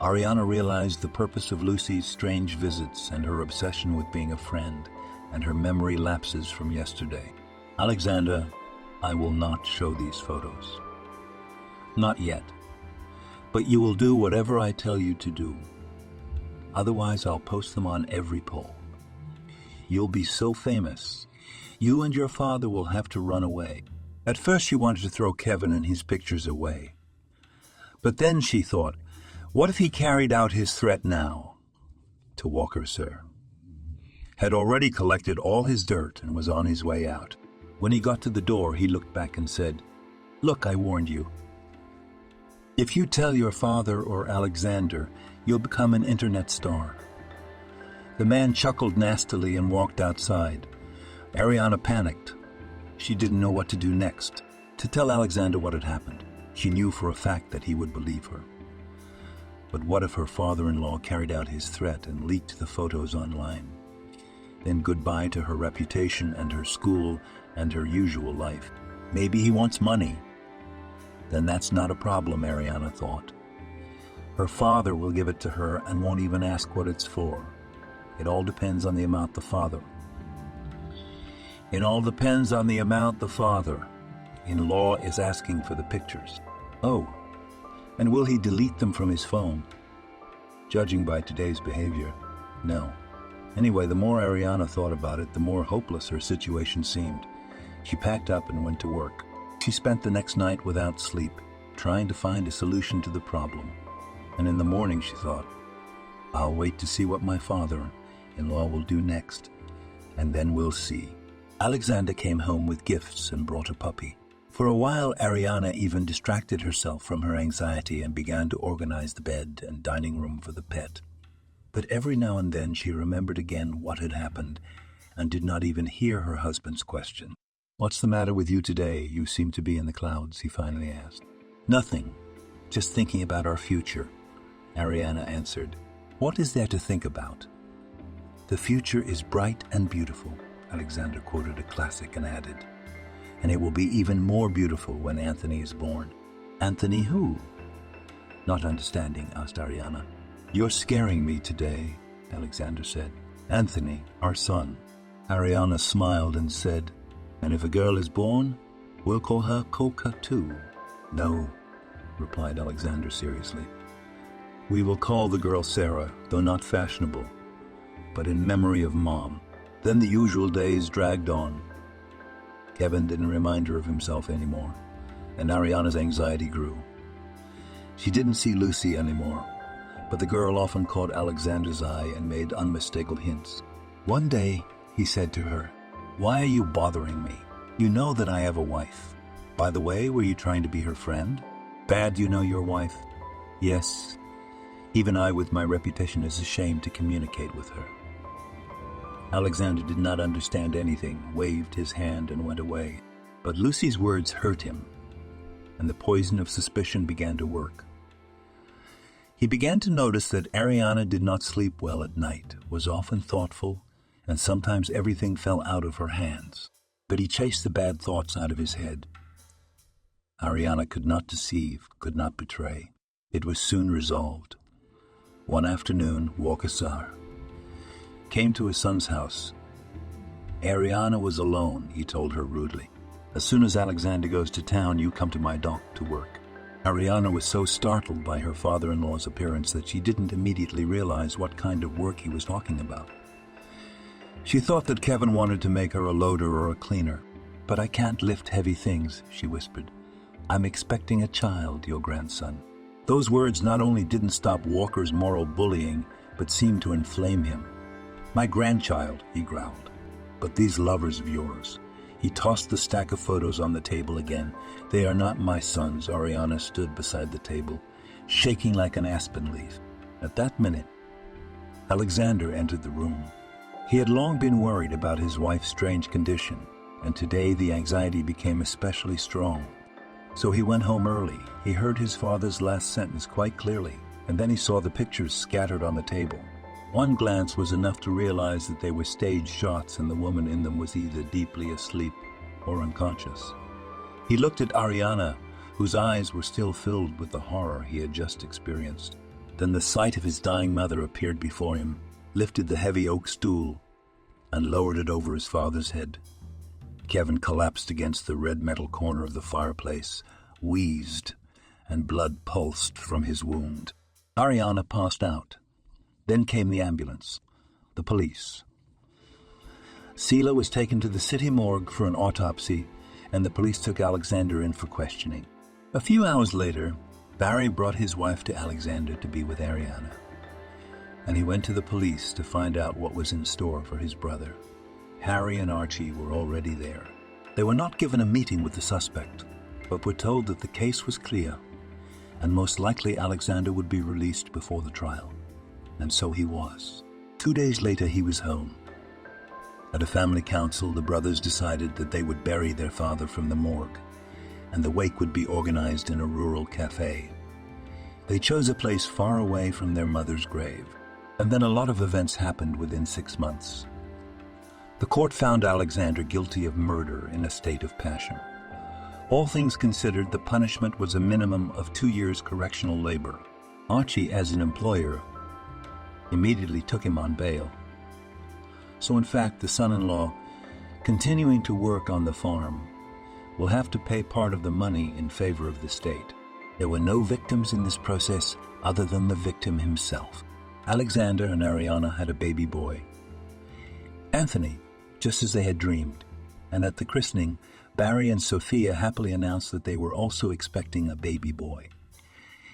Ariana realized the purpose of Lucy's strange visits and her obsession with being a friend, and her memory lapses from yesterday. Alexander, I will not show these photos. Not yet. But you will do whatever I tell you to do. Otherwise, I'll post them on every pole. You'll be so famous. You and your father will have to run away. At first, she wanted to throw Kevin and his pictures away. But then she thought, what if he carried out his threat now? To Walker, sir. Had already collected all his dirt and was on his way out. When he got to the door, he looked back and said, Look, I warned you. If you tell your father or Alexander, you'll become an internet star. The man chuckled nastily and walked outside. Ariana panicked. She didn't know what to do next. To tell Alexander what had happened. She knew for a fact that he would believe her. But what if her father-in-law carried out his threat and leaked the photos online? Then goodbye to her reputation and her school and her usual life. Maybe he wants money. Then that's not a problem, Ariana thought. Her father will give it to her and won't even ask what it's for. It all depends on the amount the father. It all depends on the amount the father-in-law is asking for the pictures. Oh, and will he delete them from his phone? Judging by today's behavior, no. Anyway, the more Ariana thought about it, the more hopeless her situation seemed. She packed up and went to work. She spent the next night without sleep, trying to find a solution to the problem. And in the morning she thought, I'll wait to see what my father-in-law will do next, and then we'll see. Alexander came home with gifts and brought a puppy. For a while, Ariana even distracted herself from her anxiety and began to organize the bed and dining room for the pet. But every now and then she remembered again what had happened and did not even hear her husband's question. What's the matter with you today? You seem to be in the clouds, he finally asked. Nothing. Just thinking about our future, Ariana answered. What is there to think about? The future is bright and beautiful, Alexander quoted a classic and added. And it will be even more beautiful when Anthony is born. Anthony who? Not understanding, asked Ariana. You're scaring me today, Alexander said. Anthony, our son. Ariana smiled and said, and if a girl is born, we'll call her Coca too. No, replied Alexander seriously. We will call the girl Sarah, though not fashionable, but in memory of Mom. Then the usual days dragged on. Kevin didn't remind her of himself anymore, and Ariana's anxiety grew. She didn't see Lucy anymore, but the girl often caught Alexander's eye and made unmistakable hints. One day, he said to her, Why are you bothering me? You know that I have a wife. By the way, were you trying to be her friend? Bad you know your wife? Yes. Even I, with my reputation, is ashamed to communicate with her. Alexander did not understand anything, waved his hand and went away. But Lucy's words hurt him, and the poison of suspicion began to work. He began to notice that Ariana did not sleep well at night, was often thoughtful, and sometimes everything fell out of her hands. But he chased the bad thoughts out of his head. Ariana could not deceive, could not betray. It was soon resolved. One afternoon, Walker came to his son's house. Ariana was alone, he told her rudely. As soon as Alexander goes to town, you come to my dock to work. Ariana was so startled by her father-in-law's appearance that she didn't immediately realize what kind of work he was talking about. She thought that Kevin wanted to make her a loader or a cleaner. But I can't lift heavy things, she whispered. I'm expecting a child, your grandson. Those words not only didn't stop Walker's moral bullying, but seemed to inflame him. My grandchild, he growled. But these lovers of yours. He tossed the stack of photos on the table again. They are not my sons. Ariana stood beside the table, shaking like an aspen leaf. At that minute, Alexander entered the room. He had long been worried about his wife's strange condition, and today the anxiety became especially strong. So he went home early. He heard his father's last sentence quite clearly, and then he saw the pictures scattered on the table. One glance was enough to realize that they were staged shots and the woman in them was either deeply asleep or unconscious. He looked at Ariana, whose eyes were still filled with the horror he had just experienced. Then the sight of his dying mother appeared before him, lifted the heavy oak stool, and lowered it over his father's head. Kevin collapsed against the red metal corner of the fireplace, wheezed, and blood pulsed from his wound. Ariana passed out. Then came the ambulance, the police. Sela was taken to the city morgue for an autopsy, and the police took Alexander in for questioning. A few hours later, Barry brought his wife to Alexander to be with Ariana, and he went to the police to find out what was in store for his brother. Harry and Archie were already there. They were not given a meeting with the suspect, but were told that the case was clear, and most likely Alexander would be released before the trial. And so he was. 2 days later, he was home. At a family council, the brothers decided that they would bury their father from the morgue, and the wake would be organized in a rural cafe. They chose a place far away from their mother's grave, and then a lot of events happened within 6 months. The court found Alexander guilty of murder in a state of passion. All things considered, the punishment was a minimum of 2 years correctional labor. Archie, as an employer, immediately took him on bail. So in fact, the son-in-law, continuing to work on the farm, will have to pay part of the money in favor of the state. There were no victims in this process other than the victim himself. Alexander and Ariana had a baby boy, Anthony, just as they had dreamed, and at the christening, Barry and Sophia happily announced that they were also expecting a baby boy.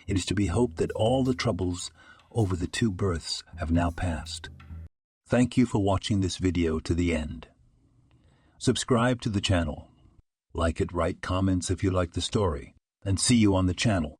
It is to be hoped that all the troubles over the 2 births have now passed. Thank you for watching this video to the end. Subscribe to the channel. Like it, write comments if you like the story, and see you on the channel.